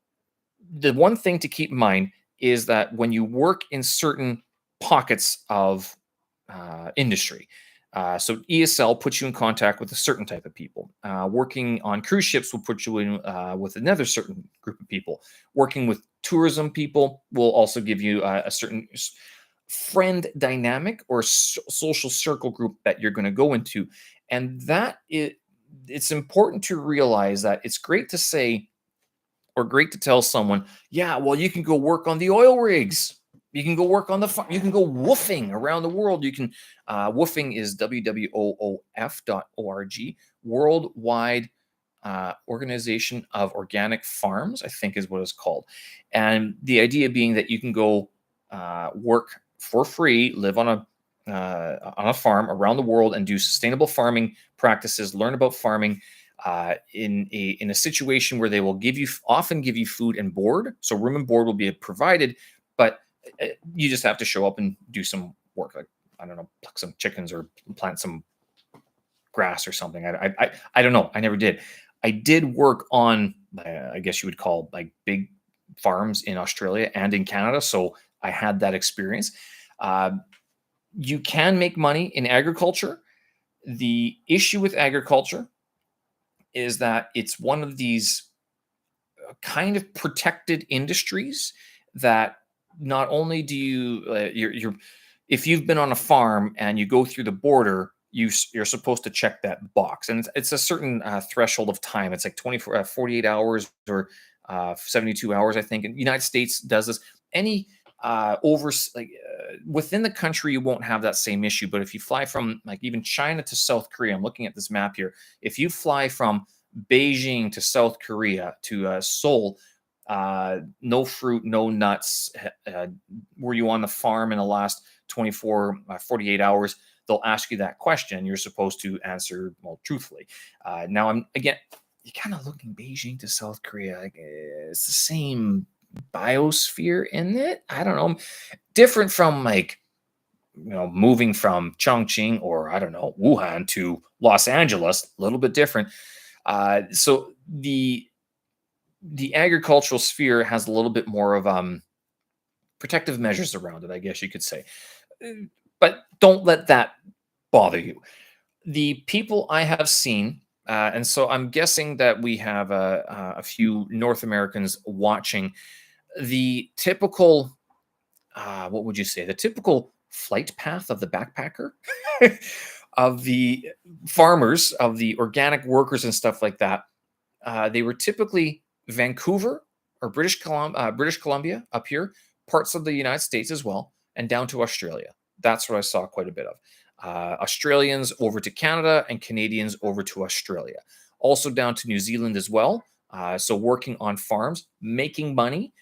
the one thing to keep in mind is that when you work in certain pockets of industry, so ESL puts you in contact with a certain type of people. Working on cruise ships will put you in with another certain group of people. Working with tourism people will also give you a certain friend dynamic or social circle group that you're going to go into. And it's important to realize that it's great to say or great to tell someone, yeah, well, you can go work on the oil rigs. You can go work on the farm. You can go woofing around the world. You can, woofing is WWOOF.org, Worldwide Organization of Organic Farms, I think is what it's called. And the idea being that you can go work for free, live on a farm around the world and do sustainable farming practices, learn about farming, in a situation where they will often give you food and board. So room and board will be provided, but you just have to show up and do some work, like I don't know, pluck some chickens or plant some grass or something. I don't know. I never did. I did work on, I guess you would call like big farms in Australia and in Canada, so I had that experience. You can make money in agriculture. The issue with agriculture is that it's one of these kind of protected industries that not only do you you're if you've been on a farm and you go through the border, you're supposed to check that box, and it's a certain threshold of time. It's like 24 48 hours or 72 hours, I think. And the United States does this. Any within the country, you won't have that same issue. But if you fly from like even China to South Korea, I'm looking at this map here. If you fly from Beijing to South Korea to Seoul, no fruit, no nuts. Were you on the farm in the last 24, 48 hours? They'll ask you that question. You're supposed to answer, well, truthfully. Now, you're kind of looking Beijing to South Korea. Like, it's the same biosphere in it. I don't know. Different from like, moving from Chongqing or I don't know, Wuhan to Los Angeles, a little bit different. So the agricultural sphere has a little bit more of protective measures around it, I guess you could say. but don't let that bother you. The people I have seen, and so I'm guessing that we have a few North Americans watching. The typical, what would you say? The typical flight path of the backpacker, of the farmers, of the organic workers, and stuff like that. They were typically Vancouver or British Columbia up here, parts of the United States as well, and down to Australia. That's what I saw quite a bit of. Australians over to Canada and Canadians over to Australia. Also down to New Zealand as well. So working on farms, making money.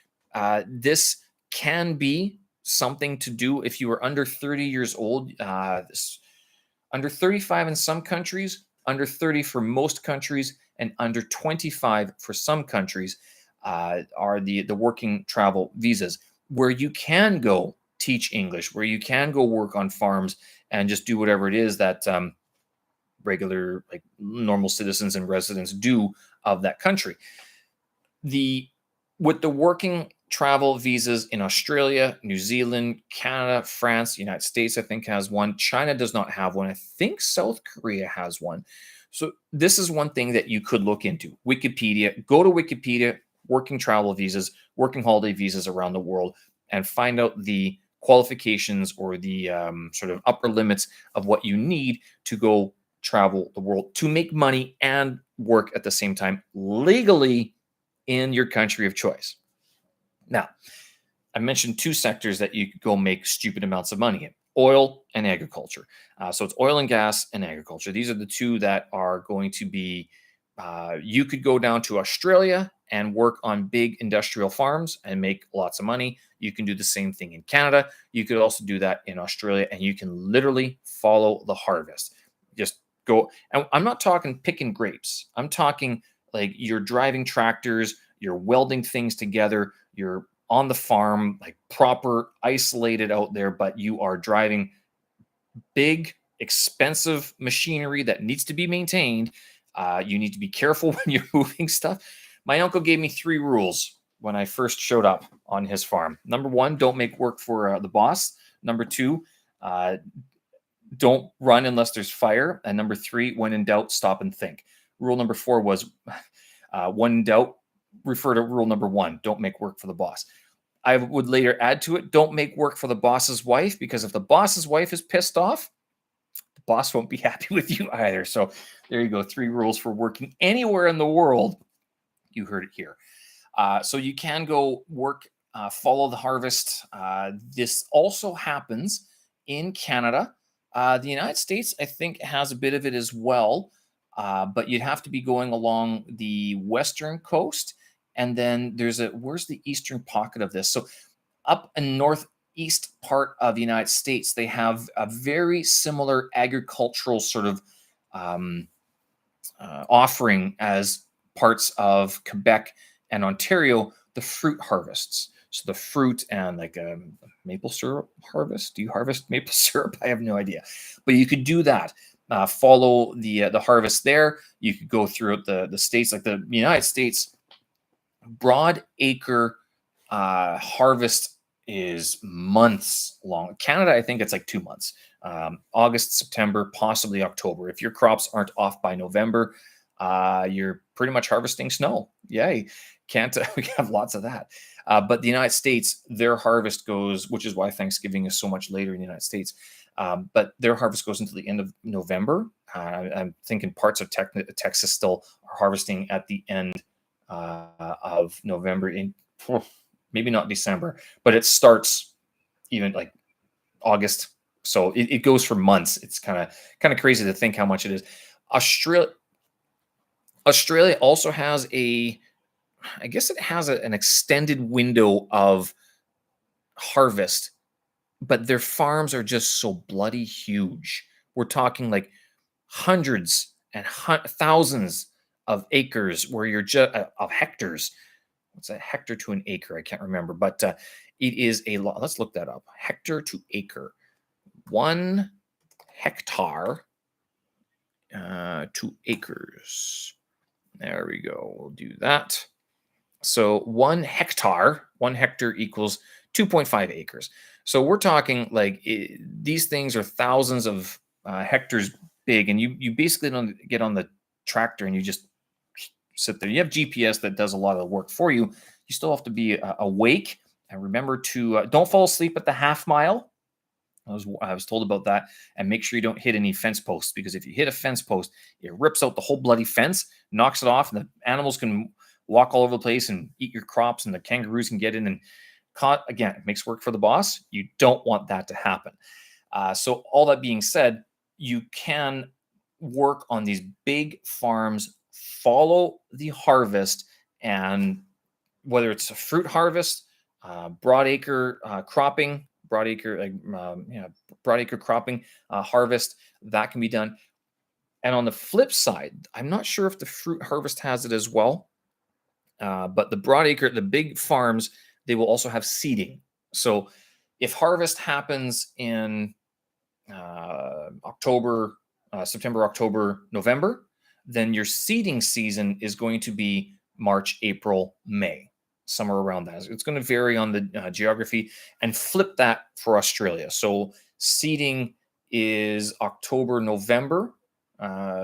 This can be something to do if you are under 30 years old. Under 35 in some countries, under 30 for most countries, and under 25 for some countries are the working travel visas, where you can go teach English, where you can go work on farms and just do whatever it is that regular, like normal citizens and residents do of that country. The With the working travel visas in Australia, New Zealand, Canada, France, United States, I think has one. China does not have one. I think South Korea has one. So this is one thing that you could look into. Wikipedia, go to Wikipedia, working travel visas, working holiday visas around the world, and find out the qualifications or the sort of upper limits of what you need to go travel the world to make money and work at the same time legally in your country of choice. Now, I mentioned two sectors that you could go make stupid amounts of money in: oil and agriculture. So it's oil and gas and agriculture. These are the two that are going to be, you could go down to Australia and work on big industrial farms and make lots of money. You can do the same thing in Canada. You could also do that in Australia, and you can literally follow the harvest. Just go. And I'm not talking picking grapes. I'm talking like you're driving tractors, you're welding things together, you're on the farm, like proper isolated out there, but you are driving big, expensive machinery that needs to be maintained. You need to be careful when you're moving stuff. My uncle gave me three rules when I first showed up on his farm. Number one, don't make work for the boss. Number two, uh, don't run unless there's fire. And number three, when in doubt, stop and think. Rule number four was when in doubt, refer to rule number one, don't make work for the boss. I would later add to it, don't make work for the boss's wife, because if the boss's wife is pissed off, the boss won't be happy with you either. So there you go. Three rules for working anywhere in the world. You heard it here. So you can go work, follow the harvest. This also happens in Canada. The United States, I think, has a bit of it as well, but you'd have to be going along the western coast. And then where's the eastern pocket of this? So up in northeast part of the United States, they have a very similar agricultural sort of um, offering as parts of Quebec and Ontario, the fruit harvests. So the fruit and like a maple syrup harvest. Do you harvest maple syrup? I have no idea, but you could do that. Follow the harvest there. You could go throughout the states, like the United States. Broad acre harvest is months long. Canada, I think it's like 2 months. August, September, possibly October. If your crops aren't off by November, you're pretty much harvesting snow. Yay. Can't we have lots of that. But the United States, their harvest goes, which is why Thanksgiving is so much later in the United States. But their harvest goes until the end of November. I'm thinking parts of Texas still are harvesting at the end of November, in maybe not December, but it starts even like August. So it goes for months. It's kind of crazy to think how much it is. Australia Australia also has I guess it has an extended window of harvest, but their farms are just so bloody huge. We're talking like hundreds and thousands of acres where you're just of hectares. What's a hectare to an acre? I can't remember, but it is a lot. Let's look that up. Hectare to acre. 1 hectare to acres. There we go. We'll do that. So 1 hectare 1 hectare equals 2.5 acres. So we're talking like these things are thousands of hectares big, and you basically don't get on the tractor and you just sit there. You have GPS that does a lot of the work for you. You still have to be awake, and remember to don't fall asleep at the half mile. I was told about that, and make sure you don't hit any fence posts, because if you hit a fence post, it rips out the whole bloody fence, knocks it off, and the animals can walk all over the place and eat your crops, and the kangaroos can get in and caught again. It makes work for the boss. You don't want that to happen. So all that being said, you can work on these big farms, follow the harvest, and whether it's a fruit harvest, broadacre cropping, broadacre cropping harvest, that can be done. And on the flip side, I'm not sure if the fruit harvest has it as well, but the broadacre, the big farms, they will also have seeding. So if harvest happens in September, October, November, then your seeding season is going to be March, April, May, somewhere around that. It's going to vary on the geography, and flip that for Australia. So seeding is October, November,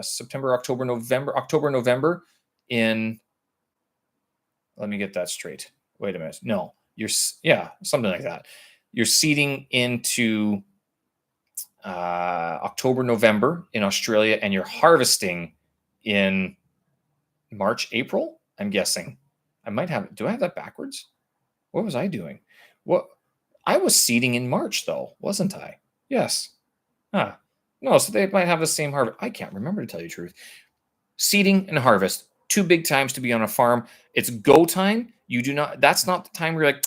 September, October, November in, let me get that straight. Wait a minute. No, yeah, something like that. You're seeding into October, November in Australia, and you're harvesting in March, April. I'm guessing. I might have. Do I have that backwards? What was I doing? What? I was seeding in March, though, wasn't I? Yes. Huh. No, so they might have the same harvest. I can't remember, to tell you the truth. Seeding and harvest, two big times to be on a farm. It's go time. You do not. That's not the time where you're like,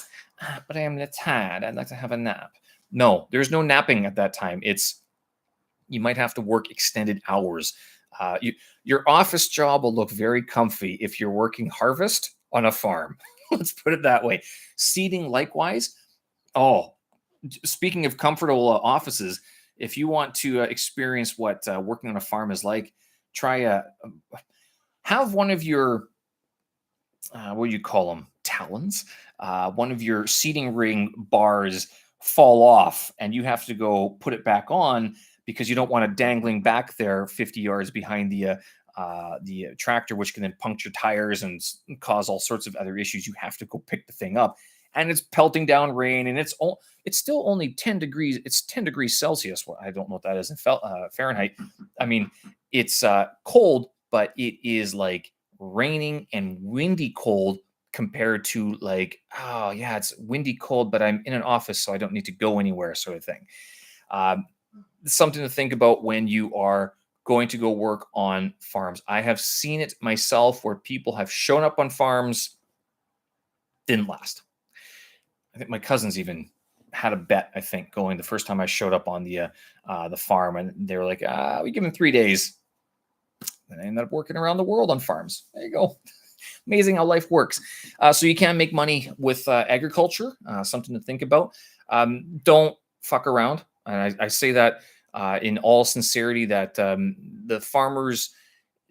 but I am tired. I'd like to have a nap. No, there's no napping at that time. You might have to work extended hours. Your office job will look very comfy if you're working harvest on a farm. Let's put it that way. Seeding, likewise. Oh, speaking of comfortable offices, if you want to experience what working on a farm is like, try have one of your what do you call them, talons, one of your seating ring bars fall off, and you have to go put it back on because you don't want it dangling back there 50 yards behind the tractor, which can then puncture tires and cause all sorts of other issues. You have to go pick the thing up, and it's pelting down rain, and it's still only 10 degrees. It's 10 degrees Celsius. Well, I don't know what that is in Fahrenheit. I mean, it's cold, but it is like raining and windy cold compared to like, oh yeah, it's windy cold, but I'm in an office, so I don't need to go anywhere, sort of thing. Um, Something to think about when you are going to go work on farms. I have seen it myself where people have shown up on farms, didn't last. I think my cousins even had a bet, I think, going the first time I showed up on the farm, and they were like, we give them 3 days. And I ended up working around the world on farms. There you go. Amazing how life works. So you can make money with agriculture, something to think about. Don't fuck around. And I say that in all sincerity, that the farmers,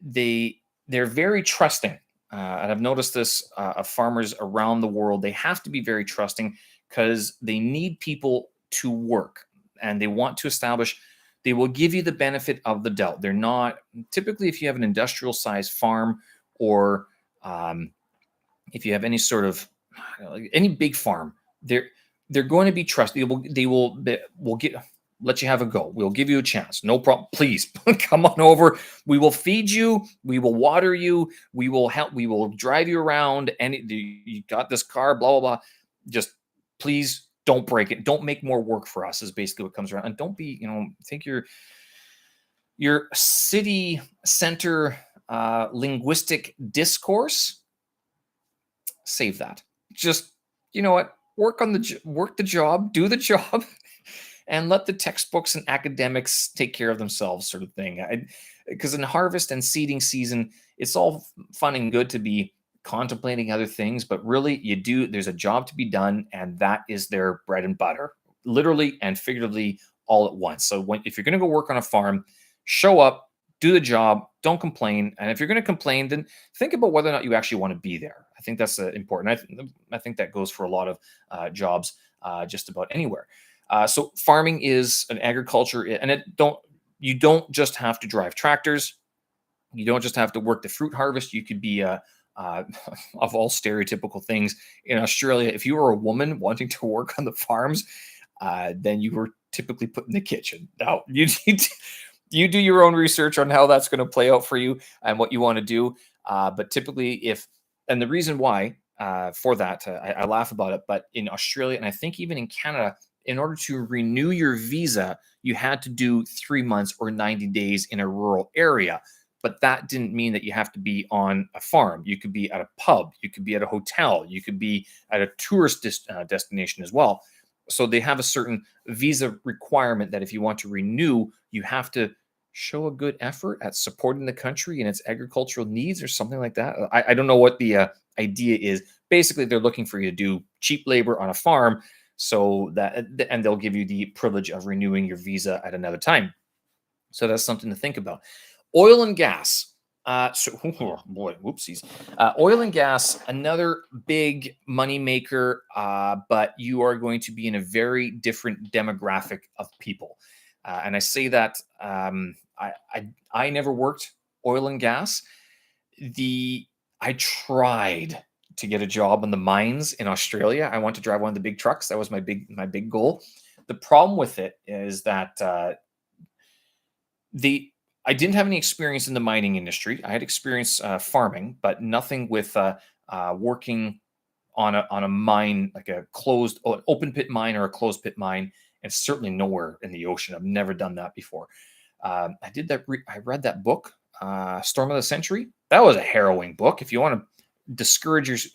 they're very trusting. And I've noticed this of farmers around the world. They have to be very trusting because they need people to work, and they want to establish. They will give you the benefit of the doubt. They're not typically, if you have an industrial sized farm, or if you have any sort of any big farm, they're going to be trusted. Will get let you have a go. We'll give you a chance. No problem. Please come on over. We will feed you. We will water you. We will help. We will drive you around. And you got this car, blah, blah, blah. Just please don't break it. Don't make more work for us is basically what comes around. And don't be, think your city center linguistic discourse, save that. Just, you know what? Work the job, do the job, and let the textbooks and academics take care of themselves, sort of thing. Because in harvest and seeding season, it's all fun and good to be contemplating other things, but really there's a job to be done, and that is their bread and butter, literally and figuratively all at once. So if you're going to go work on a farm, show up, do the job, don't complain. And if you're going to complain, then think about whether or not you actually want to be there. I think that's important. I think that goes for a lot of jobs, just about anywhere. So farming is an agriculture, and you don't just have to drive tractors. You don't just have to work the fruit harvest. You could be a of all stereotypical things in Australia. If you were a woman wanting to work on the farms, then you were typically put in the kitchen. Now you need to, you do your own research on how that's going to play out for you and what you want to do. But typically, if and the reason why for that, I laugh about it, but in Australia and I think even in Canada, in order to renew your visa, you had to do 3 months or 90 days in a rural area. But that didn't mean that you have to be on a farm. You could be at a pub, you could be at a hotel, you could be at a tourist destination as well. So they have a certain visa requirement that if you want to renew, you have to show a good effort at supporting the country and its agricultural needs or something like that. I don't know what the idea is. Basically, they're looking for you to do cheap labor on a farm, so that and they'll give you the privilege of renewing your visa at another time. So that's something to think about. Oil and gas. Oh boy, whoopsies. Oil and gas, another big money maker, but you are going to be in a very different demographic of people. And I say that I never worked oil and gas. I tried to get a job on the mines in Australia. I want to drive one of the big trucks. That was my big goal. The problem with it is that the I didn't have any experience in the mining industry. I had experience farming, but nothing with working on a mine, like a an open pit mine or a closed pit mine, and certainly nowhere in the ocean. I've never done that before. I did that. I read that book, Storm of the Century. That was a harrowing book. If you want to discourage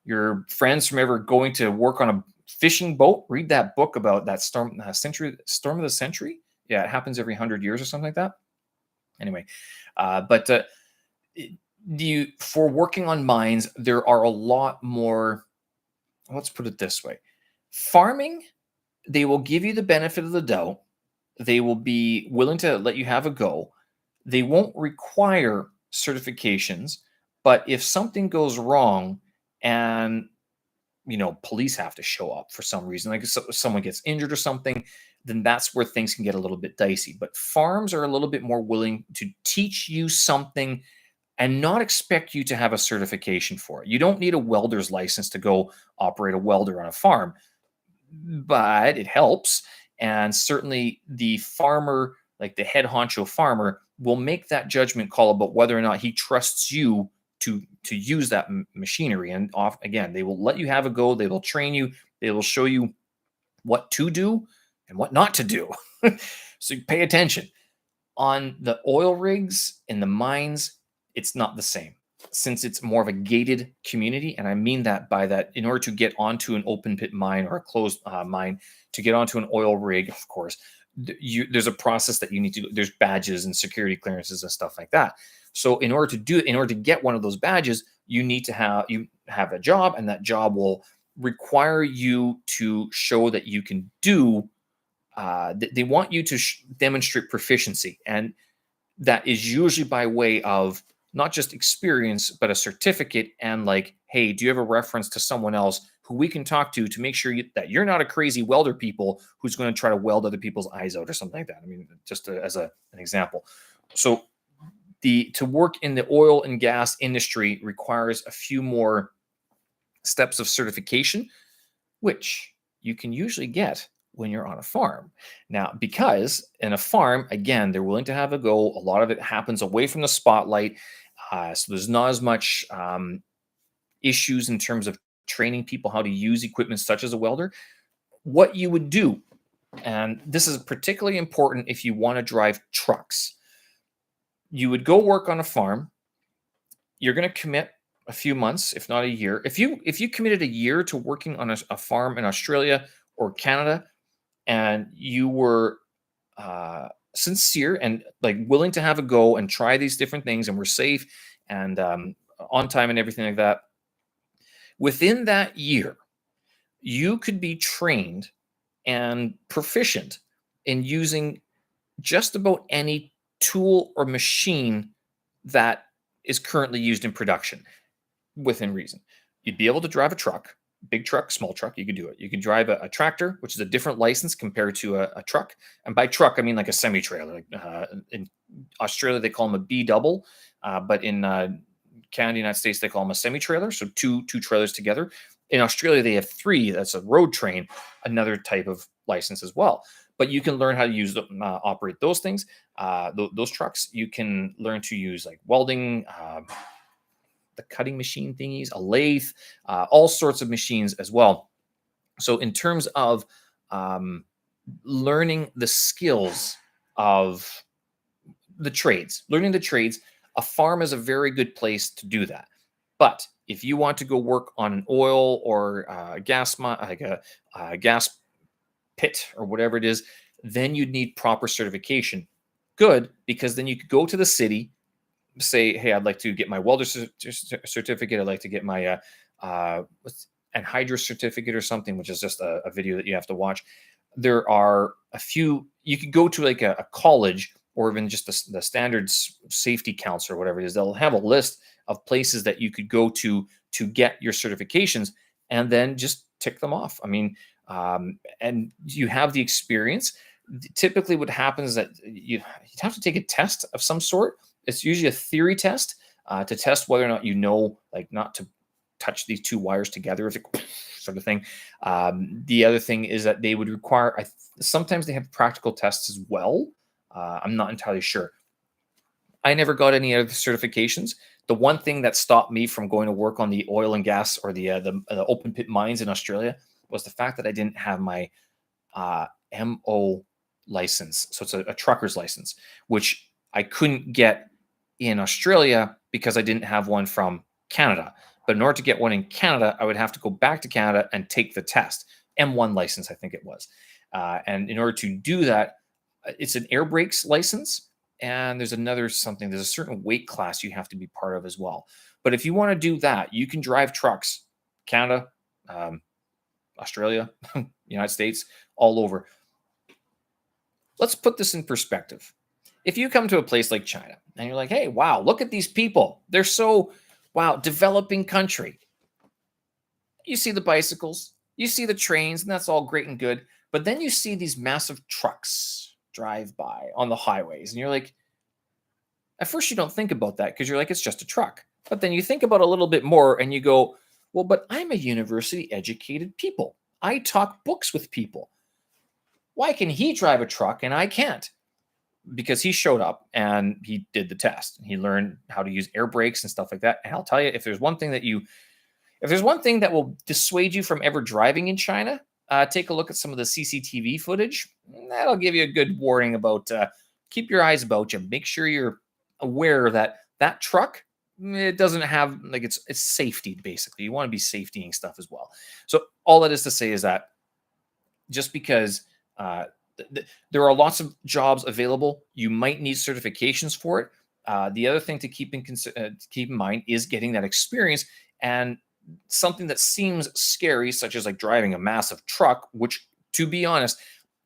your friends from ever going to work on a fishing boat, read that book about that storm of the century. Yeah, it happens every 100 years or something like that. Anyway, but for working on mines, there are a lot more. Let's put it this way: farming, they will give you the benefit of the doubt. They will be willing to let you have a go. They won't require certifications, but if something goes wrong and police have to show up for some reason, like if someone gets injured or something, then that's where things can get a little bit dicey. But farms are a little bit more willing to teach you something and not expect you to have a certification for it. You don't need a welder's license to go operate a welder on a farm, but it helps. And certainly the farmer, like the head honcho farmer, will make that judgment call about whether or not he trusts you to use that machinery. And again, they will let you have a go. They will train you. They will show you what to do and what not to do. So you pay attention. On the oil rigs in the mines, it's not the same, since it's more of a gated community. And I mean that by that, in order to get onto an open pit mine or a closed mine, to get onto an oil rig, of course, there's a process that you need to do. There's badges and security clearances and stuff like that. So in order to get one of those badges, you have a job, and that job will require you to show that you can do. They want you to demonstrate proficiency, and that is usually by way of not just experience, but a certificate. And like, hey, do you have a reference to someone else who we can talk to make sure that you're not a crazy welder people who's going to try to weld other people's eyes out or something like that? I mean, just as an example. So to work in the oil and gas industry requires a few more steps of certification, which you can usually get when you're on a farm. Now, because in a farm, again, they're willing to have a go. A lot of it happens away from the spotlight. So there's not as much issues in terms of training people how to use equipment such as a welder. What you would do, and this is particularly important if you want to drive trucks, you would go work on a farm. You're going to commit a few months, if not a year. If you committed a year to working on a farm in Australia or Canada, and you were sincere and like willing to have a go and try these different things, and were safe and on time and everything like that, within that year, you could be trained and proficient in using just about any tool or machine that is currently used in production within reason. You'd be able to drive a truck, big truck, small truck, you could do it. You can drive a tractor, which is a different license compared to a truck. And by truck, I mean like a semi trailer. Like in Australia, they call them a B double, but in Canada, United States, they call them a semi trailer. So two trailers together. In Australia, they have three. That's a road train, another type of license as well. But you can learn how to use operate those things, those trucks. You can learn to use like welding, the cutting machine thingies, a lathe, all sorts of machines as well. So in terms of um, learning the skills of learning the trades, a farm is a very good place to do that. But if you want to go work on an oil or gas, like a gas pit or whatever it is, then you'd need proper certification. Good, because then you could go to the city, say, hey, I'd like to get my welder certificate. I'd like to get my anhydrous certificate or something, which is just a video that you have to watch. There are a few, you could go to like a college or even just the standards safety council or whatever it is. They'll have a list of places that you could go to get your certifications and then just tick them off. I mean, and you have the experience. Typically, what happens is that you'd have to take a test of some sort. It's usually a theory test to test whether or not you know, like, not to touch these two wires together, sort of thing. The other thing is that they would require, sometimes they have practical tests as well. I'm not entirely sure. I never got any other certifications. The one thing that stopped me from going to work on the oil and gas or the open pit mines in Australia was the fact that I didn't have my MO license. So it's a trucker's license, which I couldn't get in Australia because I didn't have one from Canada. But in order to get one in Canada, I would have to go back to Canada and take the test. M1 license, I think it was. And in order to do that, it's an air brakes license. And there's there's a certain weight class you have to be part of as well. But if you want to do that, you can drive trucks, Canada, Australia, United States, all over. Let's put this in perspective. If you come to a place like China and you're like, hey, wow, look at these people. They're so, wow, developing country. You see the bicycles, you see the trains, and that's all great and good. But then you see these massive trucks drive by on the highways. And you're like, at first you don't think about that because you're like, it's just a truck. But then you think about it a little bit more and you go, well, but I'm a university educated people. I talk books with people. Why can he drive a truck and I can't? Because he showed up and he did the test. He learned how to use air brakes and stuff like that. And I'll tell you, if there's one thing that will dissuade you from ever driving in China, take a look at some of the CCTV footage. That'll give you a good warning about keep your eyes about you. Make sure you're aware that that truck, it doesn't have, like, it's safety, basically. You want to be safetying stuff as well. So all that is to say is that just because there are lots of jobs available, you might need certifications for it. The other thing to keep in mind is getting that experience. And something that seems scary, such as like driving a massive truck, which, to be honest,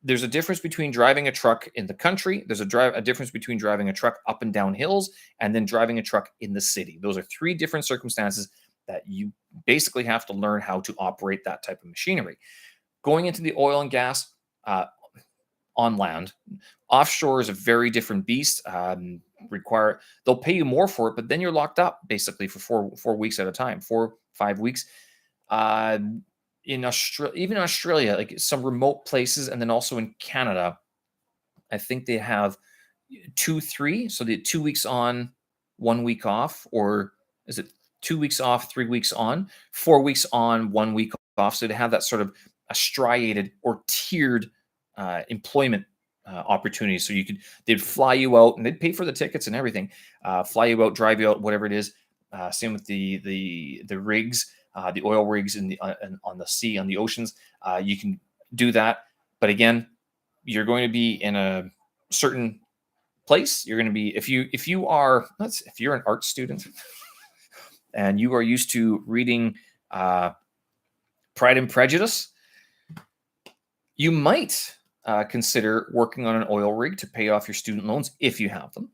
there's a difference between driving a truck in the country. There's a difference between driving a truck up and down hills and then driving a truck in the city. Those are three different circumstances that you basically have to learn how to operate that type of machinery. Going into the oil and gas on land, offshore is a very different beast. They'll pay you more for it, but then you're locked up basically for 4 weeks at a time, 4-5 weeks. In Australia, even Australia, like some remote places, and then also in Canada, I think they have 2-3. So the 2 weeks on, 1 week off, or is it 2 weeks off, 3 weeks on, 4 weeks on, 1 week off? So they have that sort of a striated or tiered employment opportunities. So they'd fly you out and they'd pay for the tickets and everything, fly you out, drive you out, whatever it is. Same with the rigs, the oil rigs on the sea, on the oceans. You can do that, but again, you're going to be in a certain place. You're going to be, if you're an art student and you are used to reading Pride and Prejudice, you might consider working on an oil rig to pay off your student loans if you have them.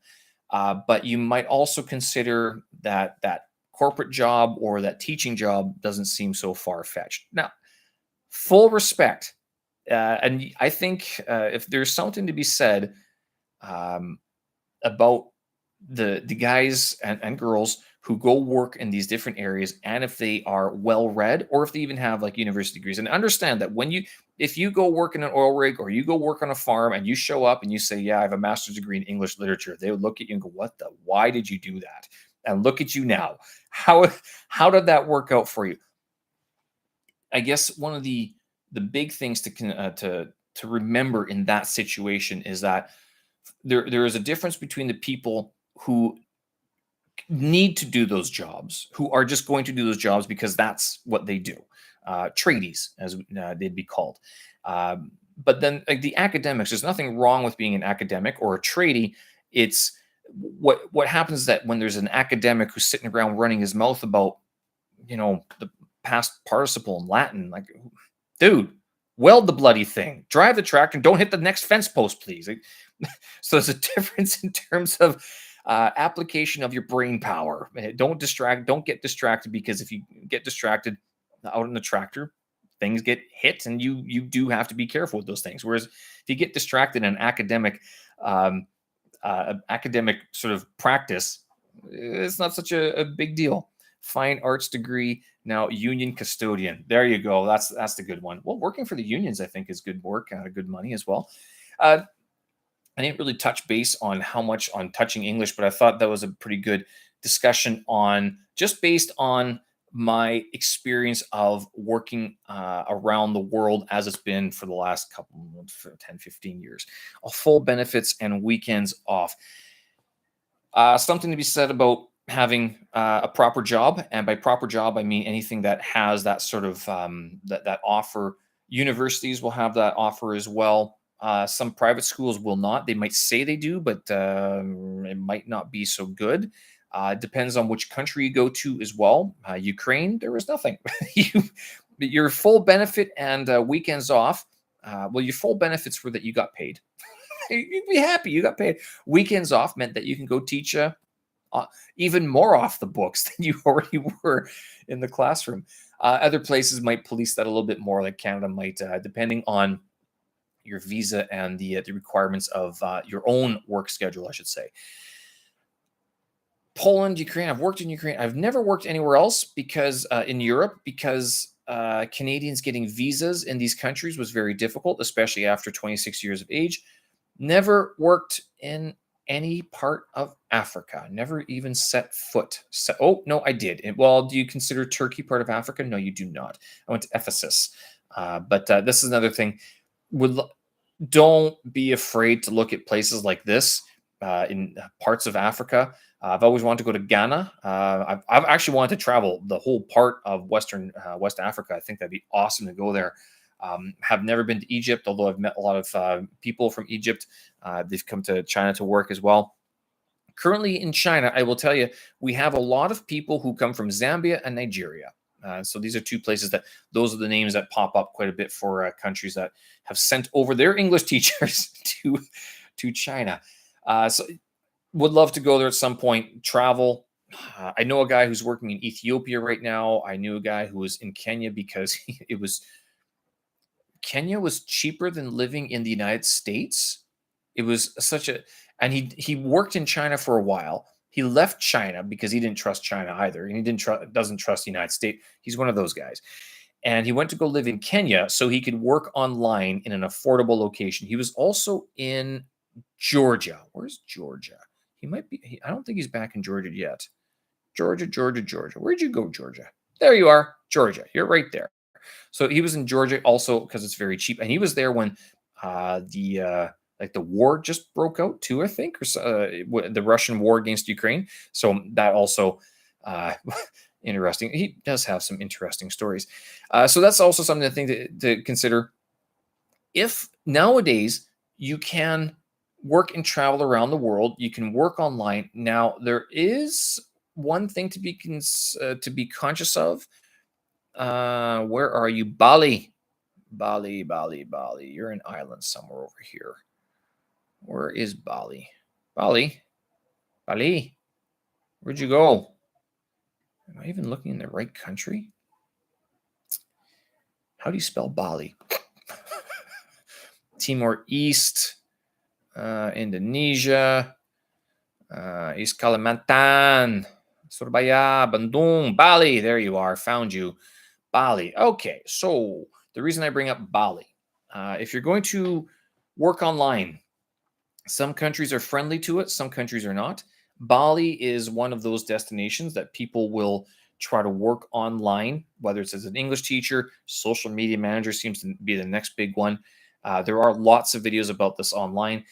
But you might also consider that that corporate job or that teaching job doesn't seem so far fetched. Now, full respect, and I think if there's something to be said um, about the guys and girls who go work in these different areas, and if they are well read or if they even have like university degrees, and understand that when you if you go work in an oil rig or you go work on a farm and you show up and you say, yeah, I have a master's degree in English literature, they would look at you and go, what the why did you do that? And look at you now. How did that work out for you? I guess one of the big things to remember in that situation is that there is a difference between the people who need to do those jobs, who are just going to do those jobs because that's what they do, tradies, as they'd be called. But then, like the academics, there's nothing wrong with being an academic or a tradie. It's what happens is that when there's an academic who's sitting around running his mouth about the past participle in Latin, like, dude, weld the bloody thing, drive the tractor, and don't hit the next fence post, please. So there's a difference in terms of application of your brain power. Don't get distracted, because if you get distracted out in the tractor, things get hit, and you do have to be careful with those things. Whereas if you get distracted in um, academic sort of practice, it's not such a big deal. Fine arts degree, now union custodian. There you go. That's the good one. Well, working for the unions, I think, is good work, good money as well. Uh, I didn't really touch base on how much on touching English, but I thought that was a pretty good discussion on just based on my experience of working around the world as it's been for the last couple for 10, 15 years. Full benefits and weekends off. Something to be said about having a proper job, and by proper job I mean anything that has that sort of that offer. Universities will have that offer as well. Some private schools will not. They might say they do, but it might not be so good. Depends on which country you go to as well. Ukraine, there was nothing. you, your full benefit and weekends off. Well, your full benefits were that you got paid. You'd be happy you got paid. Weekends off meant that you can go teach even more off the books than you already were in the classroom. Other places might police that a little bit more, like Canada might, depending on your visa and the requirements of your own work schedule, I should say. Poland, Ukraine. I've worked in Ukraine. I've never worked anywhere else because in Europe, because Canadians getting visas in these countries was very difficult, especially after 26 years of age. Never worked in any part of Africa. Never even set foot. Oh, no, I did. Well, do you consider Turkey part of Africa? No, you do not. I went to Ephesus. But this is another thing. Would Don't be afraid to look at places like this in parts of Africa. I've always wanted to go to Ghana. I've actually wanted to travel the whole part of West Africa. I think that'd be awesome to go there. Have never been to Egypt, although I've met a lot of people from Egypt. They've come to China to work as well. Currently in China, I will tell you, we have a lot of people who come from Zambia and Nigeria. So these are two places those are the names that pop up quite a bit for countries that have sent over their English teachers to China. So would love to go there at some point, travel. I know a guy who's working in Ethiopia right now. I knew a guy who was in Kenya because Kenya was cheaper than living in the United States. It was and he worked in China for a while. He left China because he didn't trust China either, and he doesn't trust the United States. He's one of those guys, and he went to go live in Kenya so he could work online in an affordable location. He was also in Georgia. Where's Georgia? He might be. I don't think he's back in Georgia yet. Georgia, Georgia, Georgia. Where'd you go, Georgia? There you are, Georgia. You're right there. So he was in Georgia also because it's very cheap, and he was there when the war just broke out too, I think, or the Russian war against Ukraine. So that also interesting. He does have some interesting stories. So that's also something I think to consider. If nowadays you can work and travel around the world, you can work online. Now there is one thing to be conscious of. Where are you? Bali. Bali, Bali, Bali. You're an island somewhere over here. Where is Bali? Bali. Bali, where'd you go? Am I even looking in the right country? How do you spell Bali? Timor East, Indonesia, East Kalimantan, Surabaya, Bandung, Bali. There you are. Found you. Bali. Okay. So the reason I bring up Bali, if you're going to work online, some countries are friendly to it, some countries are not. Bali is one of those destinations that people will try to work online, whether it's as an English teacher, social media manager seems to be the next big one. There are lots of videos about this online.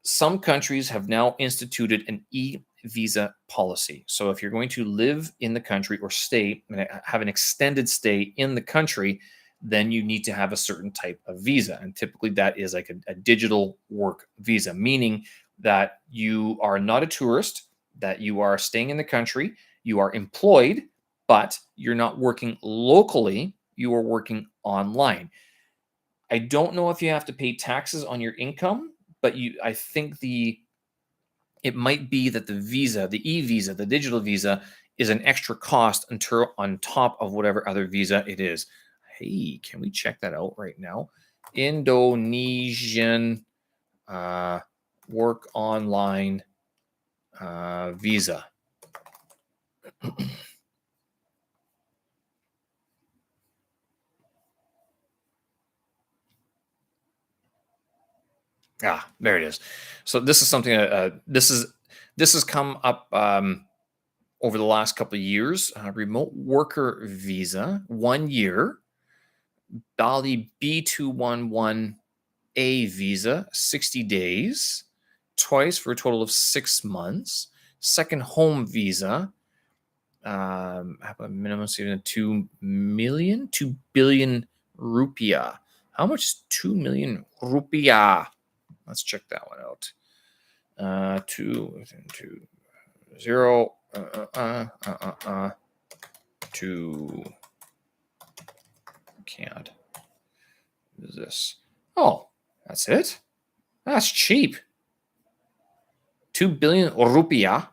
Some countries have now instituted an e-visa policy. So if you're going to live in the country or stay and have an extended stay in the country, then you need to have a certain type of visa. And typically that is like a digital work visa, meaning that you are not a tourist, that you are staying in the country, you are employed, but you're not working locally, you are working online. I don't know if you have to pay taxes on your income, but I think it might be that the visa, the e-visa, the digital visa is an extra cost until on top of whatever other visa it is. Hey, can we check that out right now? Indonesian uh, work online visa. Ah, there it is. So this is something. This has come up over the last couple of years. Remote worker visa, 1 year. Bali B211A visa, 60 days, twice for a total of 6 months. Second home visa, have a minimum saving of 2 million, 2 billion rupiah. How much is 2 million rupiah? Let's check that one out. Two, zero, two, can't. What is this? Oh, that's it? That's cheap. 2 billion rupiah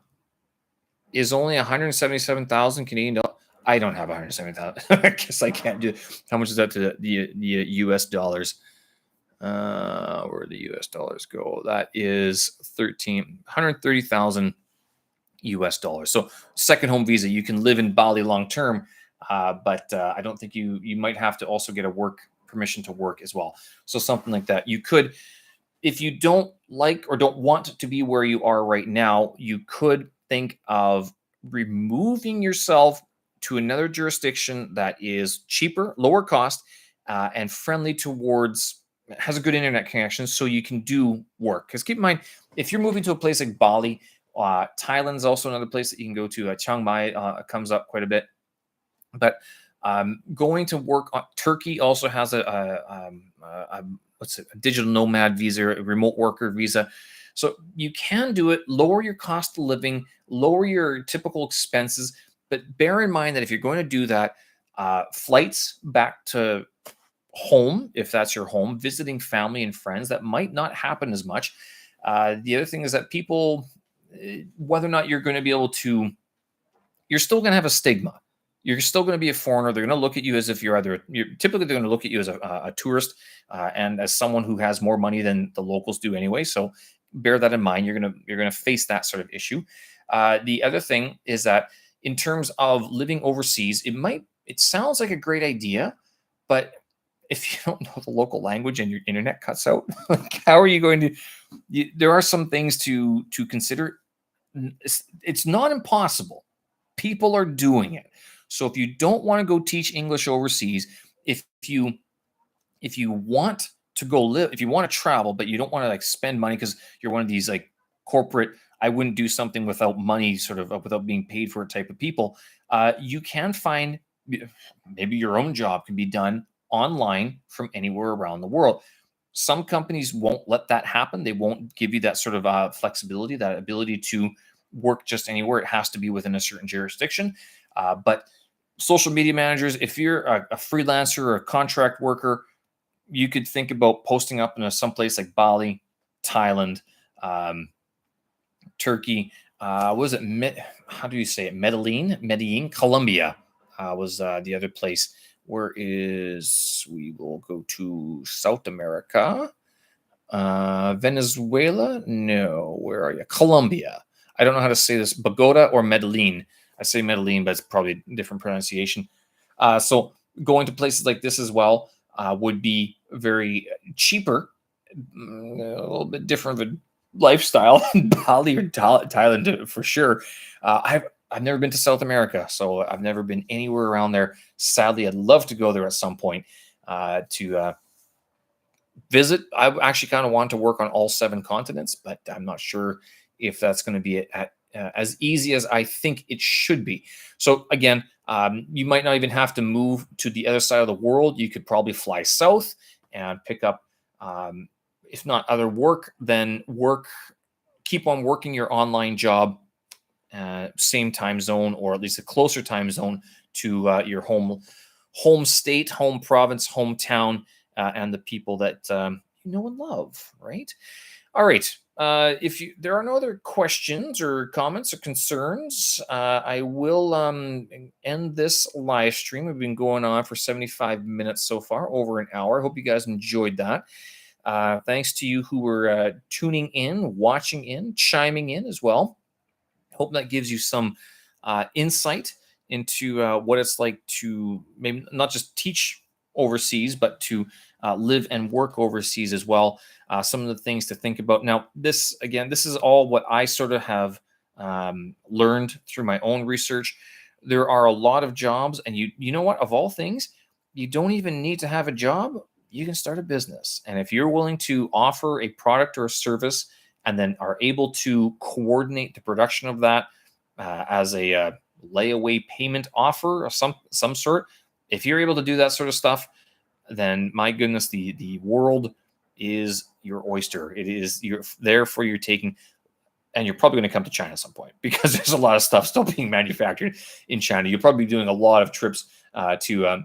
is only 177,000 Canadian dollars. I don't have 170,000. I guess I can't do it. How much is that to the US dollars? Where the US dollars go? That is 130,000 US dollars. So second home visa, you can live in Bali long term, but I don't think you might have to also get a work permission to work as well. So something like that. You could, if you don't like or don't want to be where you are right now, you could think of removing yourself to another jurisdiction that is cheaper, lower cost, and friendly towards has a good internet connection so you can do work. Because keep in mind, if you're moving to a place like Bali, Thailand's also another place that you can go to. Chiang Mai comes up quite a bit. But going to work on Turkey also has what's it, a digital nomad visa, a remote worker visa. So you can do it, lower your cost of living, lower your typical expenses. But bear in mind that if you're going to do that, flights back to home, if that's your home, visiting family and friends, that might not happen as much. The other thing is that people, whether or not you're going to be able to, you're still going to have a stigma. You're still going to be a foreigner. They're going to look at you as if typically they're going to look at you as a tourist and as someone who has more money than the locals do anyway. So bear that in mind. You're going to face that sort of issue. The other thing is that in terms of living overseas, it sounds like a great idea, but if you don't know the local language and your internet cuts out, like how are you going to? There are some things to consider. It's not impossible. People are doing it. So if you don't want to go teach English overseas, if you want to go live, if you want to travel, but you don't want to like spend money because you're one of these like corporate, I wouldn't do something without money, sort of without being paid for it type of people. You can find maybe your own job can be done online from anywhere around the world. Some companies won't let that happen. They won't give you that sort of flexibility, that ability to work just anywhere. It has to be within a certain jurisdiction. But social media managers, if you're a freelancer or a contract worker, you could think about posting up in someplace like Bali, Thailand, Turkey, Was it how do you say it? Medellin, Colombia was the other place. Where is we will go to South America. Venezuela? No. Where are you? Colombia. I don't know how to say this. Bogota or Medellin. I say Medellin, but it's probably a different pronunciation. So going to places like this as well would be very cheaper, a little bit different of a lifestyle in Bali or Thailand for sure. I've never been to South America, so I've never been anywhere around there. Sadly, I'd love to go there at some point to visit. I actually kind of want to work on all seven continents, but I'm not sure if that's going to be as easy as I think it should be. So again, you might not even have to move to the other side of the world. You could probably fly south and pick up, if not other work, then keep on working your online job, same time zone, or at least a closer time zone to your home state, home province, hometown, and the people that you know and love, right? All right. If there are no other questions or comments or concerns, I will end this live stream. We've been going on for 75 minutes so far, over an hour. I hope you guys enjoyed that. Thanks to you who were tuning in, watching in, chiming in as well. Hope that gives you some insight into what it's like to maybe not just teach overseas, but to live and work overseas as well. Some of the things to think about. Now, this is all what I sort of have learned through my own research. There are a lot of jobs, and you know what? Of all things, you don't even need to have a job. You can start a business, and if you're willing to offer a product or a service, and then are able to coordinate the production of that as a layaway payment offer of some sort. If you're able to do that sort of stuff, then my goodness, the world is your oyster. It is you're there for your taking, and you're probably going to come to China at some point because there's a lot of stuff still being manufactured in China. You'll probably be doing a lot of trips to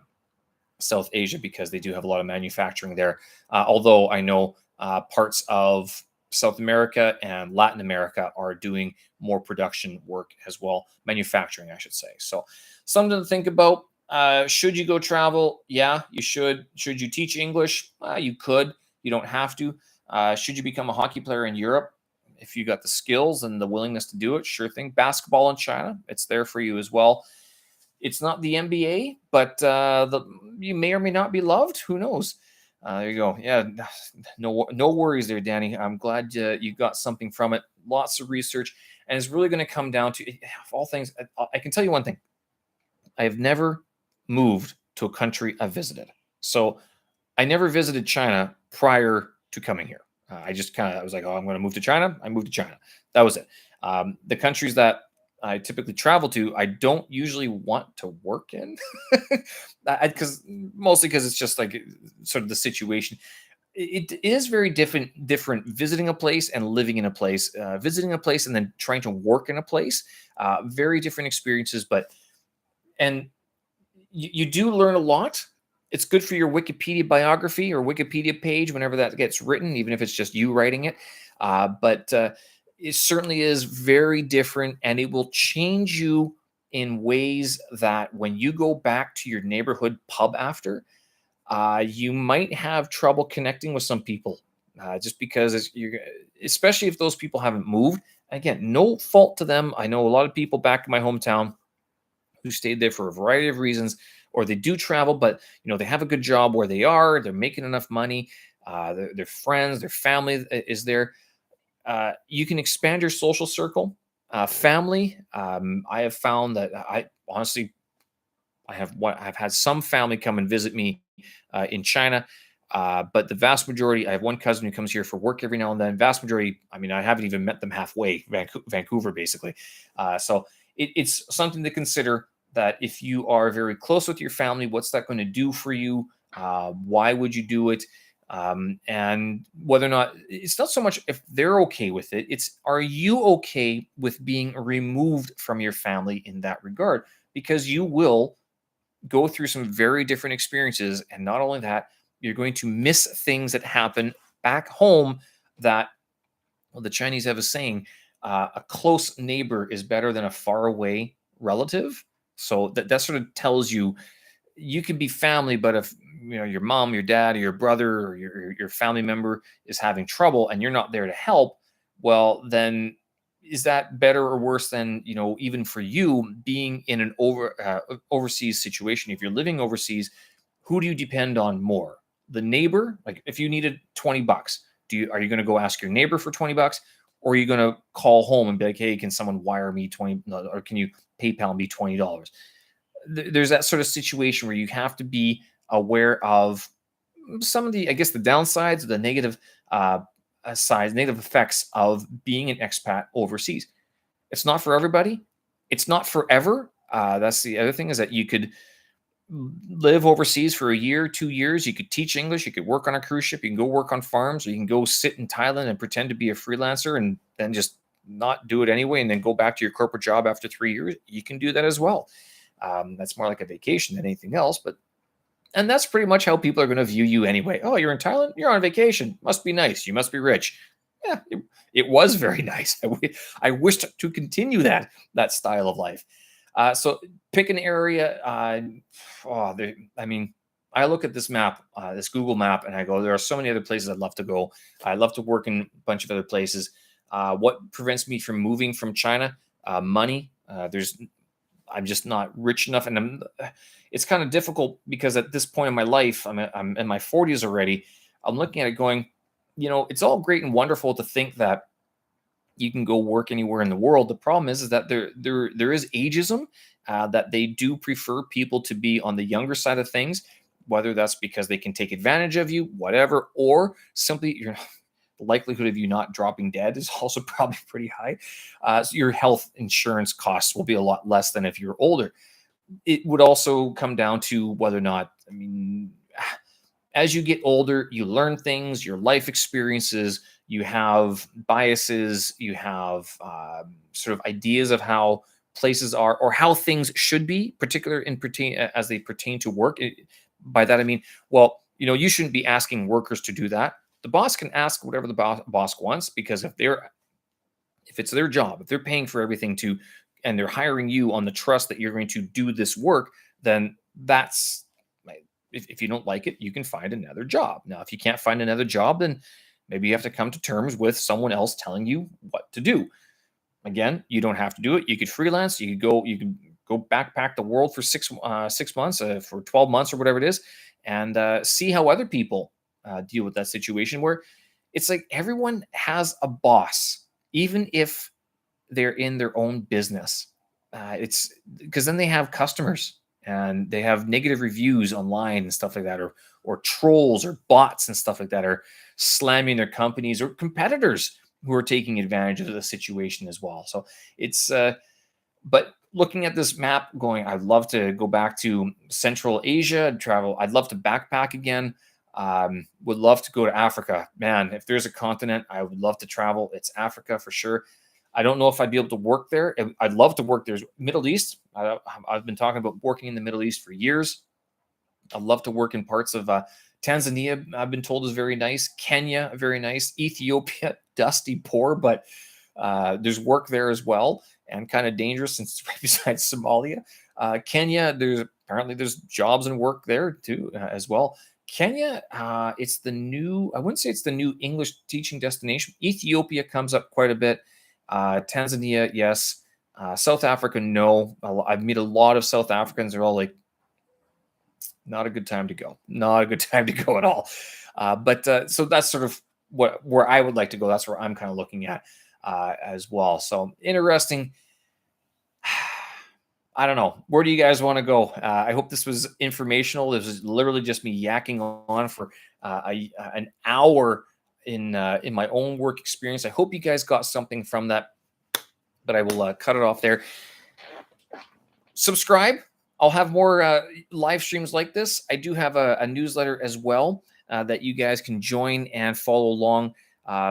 South Asia because they do have a lot of manufacturing there. Although I know parts of South America and Latin America are doing more production work as well, manufacturing, I should say. So, something to think about. Should you go travel? Yeah, you should. Should you teach English? You could. You don't have to. Should you become a hockey player in Europe? If you got the skills and the willingness to do it, sure thing. Basketball in China, it's there for you as well. It's not the NBA, but you may or may not be loved. Who knows? There you go. Yeah, no worries there, Danny. I'm glad you got something from it. Lots of research, and it's really going to come down to, of all things. I can tell you one thing: I have never moved to a country I've visited. So I never visited China prior to coming here. I just I was like, oh, I'm going to move to China. I moved to China. That was it. The countries that I typically travel to, I don't usually want to work in, because mostly because it's just like sort of the situation. It is very different visiting a place and living in a place. Visiting a place and then trying to work in a place, very different experiences. But and you do learn a lot. It's good for your Wikipedia biography or Wikipedia page whenever that gets written, even if it's just you writing it. But it certainly is very different, and it will change you in ways that when you go back to your neighborhood pub after, you might have trouble connecting with some people, just because especially if those people haven't moved. Again, no fault to them. I know a lot of people back in my hometown who stayed there for a variety of reasons, or they do travel, but they have a good job where they are. They're making enough money. Their friends, their family is there. You can expand your social circle. Family. I have found that I honestly, I've had some family come and visit me in China. But the vast majority, I have one cousin who comes here for work every now and then. Vast majority, I mean, I haven't even met them halfway, Vancouver, basically. So it's something to consider, that if you are very close with your family, what's that going to do for you? Why would you do it? And whether or not, it's not so much if they're okay with it, it's, are you okay with being removed from your family in that regard? Because you will go through some very different experiences. And not only that, you're going to miss things that happen back home that, well, the Chinese have a saying, a close neighbor is better than a far away relative. So that sort of tells you you can be family, but if your mom, your dad, or your brother, or your family member is having trouble and you're not there to help, well, then is that better or worse than even for you being in an overseas situation? If you're living overseas, who do you depend on more? The neighbor? Like if you needed $20, are you going to go ask your neighbor for $20, or are you going to call home and be like, hey, can someone wire me 20, no, or can you PayPal me $20? There's that sort of situation where you have to be aware of some of the, I guess, the downsides, the negative sides, negative effects of being an expat overseas. It's not for everybody. It's not forever. That's the other thing, is that you could live overseas for a year, 2 years. You could teach English. You could work on a cruise ship. You can go work on farms, or you can go sit in Thailand and pretend to be a freelancer and then just not do it anyway, and then go back to your corporate job after 3 years. You can do that as well. That's more like a vacation than anything else. And that's pretty much how people are going to view you anyway. Oh, you're in Thailand? You're on vacation. Must be nice. You must be rich. Yeah, it was very nice. I wished to continue that style of life. So pick an area. I mean, I look at this map, this Google map, and I go, there are so many other places I'd love to go. I'd love to work in a bunch of other places. What prevents me from moving from China? Money. I'm just not rich enough, and it's kind of difficult because at this point in my life, I'm in my 40s already. I'm looking at it going, it's all great and wonderful to think that you can go work anywhere in the world. The problem is that there is ageism, that they do prefer people to be on the younger side of things, whether that's because they can take advantage of you, whatever, or simply the likelihood of you not dropping dead is also probably pretty high. So your health insurance costs will be a lot less than if you're older. It would also come down to whether or not, I mean, as you get older, you learn things, your life experiences, you have biases, you have sort of ideas of how places are or how things should be, particular in pertain as they pertain to work. By that I mean, well, you shouldn't be asking workers to do that. The boss can ask whatever the boss wants, because if it's their job, if they're paying for everything and they're hiring you on the trust that you're going to do this work, then that's, if you don't like it, you can find another job. Now, if you can't find another job, then maybe you have to come to terms with someone else telling you what to do. Again, you don't have to do it. You could freelance. You could go backpack the world for 6 months, for 12 months, or whatever it is, and see how other people deal with that situation, where it's like everyone has a boss, even if they're in their own business. It's because then they have customers and they have negative reviews online and stuff like that, or trolls or bots and stuff like that are slamming their companies, or competitors who are taking advantage of the situation as well. So it's but looking at this map, going, I'd love to go back to Central Asia and travel. I'd love to backpack again. Would love to go to Africa. Man, if there's a continent I would love to travel, it's Africa for sure. I don't know if I'd be able to work there. I'd love to work there. Middle East. I've been talking about working in the Middle East for years. I'd love to work in parts of Tanzania. I've been told is very nice. Kenya, very nice. Ethiopia, dusty, poor, but there's work there as well, and kind of dangerous since it's right beside Somalia. Kenya, there's jobs and work there too, as well. Kenya, it's the new, I wouldn't say it's the new English teaching destination. Ethiopia comes up quite a bit. Tanzania, yes. South Africa, no. I've met a lot of South Africans. They're all like, not a good time to go. Not a good time to go at all. But so that's sort of where I would like to go. That's where I'm kind of looking at as well. So interesting. I don't know. Where do you guys want to go? I hope this was informational. This was literally just me yakking on for an hour in my own work experience. I hope you guys got something from that, but I will cut it off there. Subscribe. I'll have more live streams like this. I do have a newsletter as well that you guys can join and follow along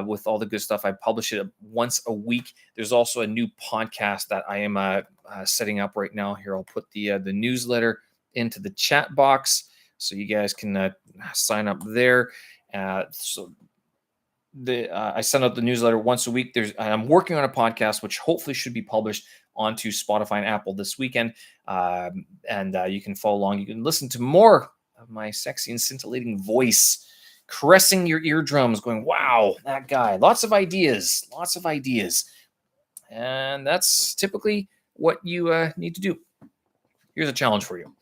with all the good stuff. I publish it once a week. There's also a new podcast that I am setting up right now. Here, I'll put the newsletter into the chat box so you guys can sign up there. So I send out the newsletter once a week. I'm working on a podcast which hopefully should be published onto Spotify and Apple this weekend. And you can follow along. You can listen to more of my sexy and scintillating voice caressing your eardrums, going, "Wow, that guy! Lots of ideas, lots of ideas." And that's typically what you need to do. Here's a challenge for you.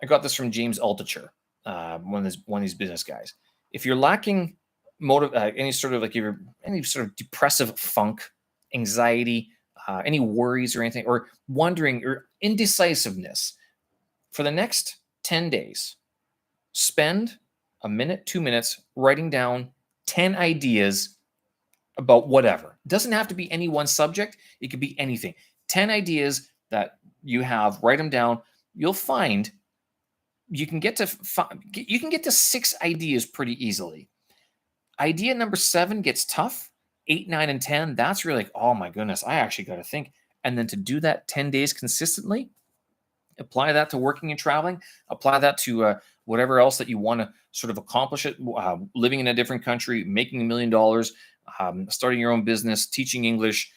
I got this from James Altucher, one of these business guys. If you're lacking any sort of any sort of depressive funk, anxiety, any worries or anything, or wondering or indecisiveness, for the next 10 days, spend a minute, 2 minutes writing down 10 ideas about whatever. It doesn't have to be any one subject. It could be anything. 10 ideas that you have, write them down. You'll find you can get to 6 ideas pretty easily. Idea number 7 gets tough. 8, 9, and 10, that's really like, oh my goodness, I actually got to think. And then to do that 10 days consistently, apply that to working and traveling, apply that to whatever else that you want to sort of accomplish it, living in a different country, making $1 million, starting your own business, teaching English,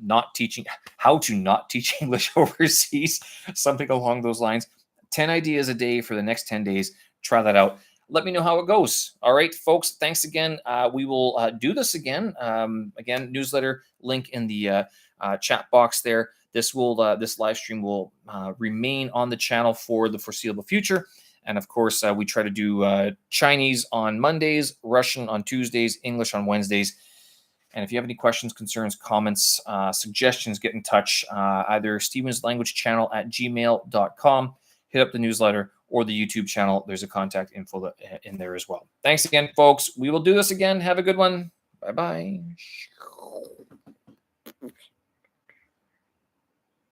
not teaching, how to not teach English overseas, something along those lines. 10 ideas a day for the next 10 days. Try that out. Let me know how it goes. All right, folks, thanks again. We will do this again. Again, newsletter link in the chat box there. This live stream will remain on the channel for the foreseeable future. And of course, we try to do Chinese on Mondays, Russian on Tuesdays, English on Wednesdays. And if you have any questions, concerns, comments, suggestions, get in touch. Either stevenslanguagechannel@gmail.com. Hit up the newsletter or the YouTube channel. There's a contact info in there as well. Thanks again, folks. We will do this again. Have a good one. Bye-bye.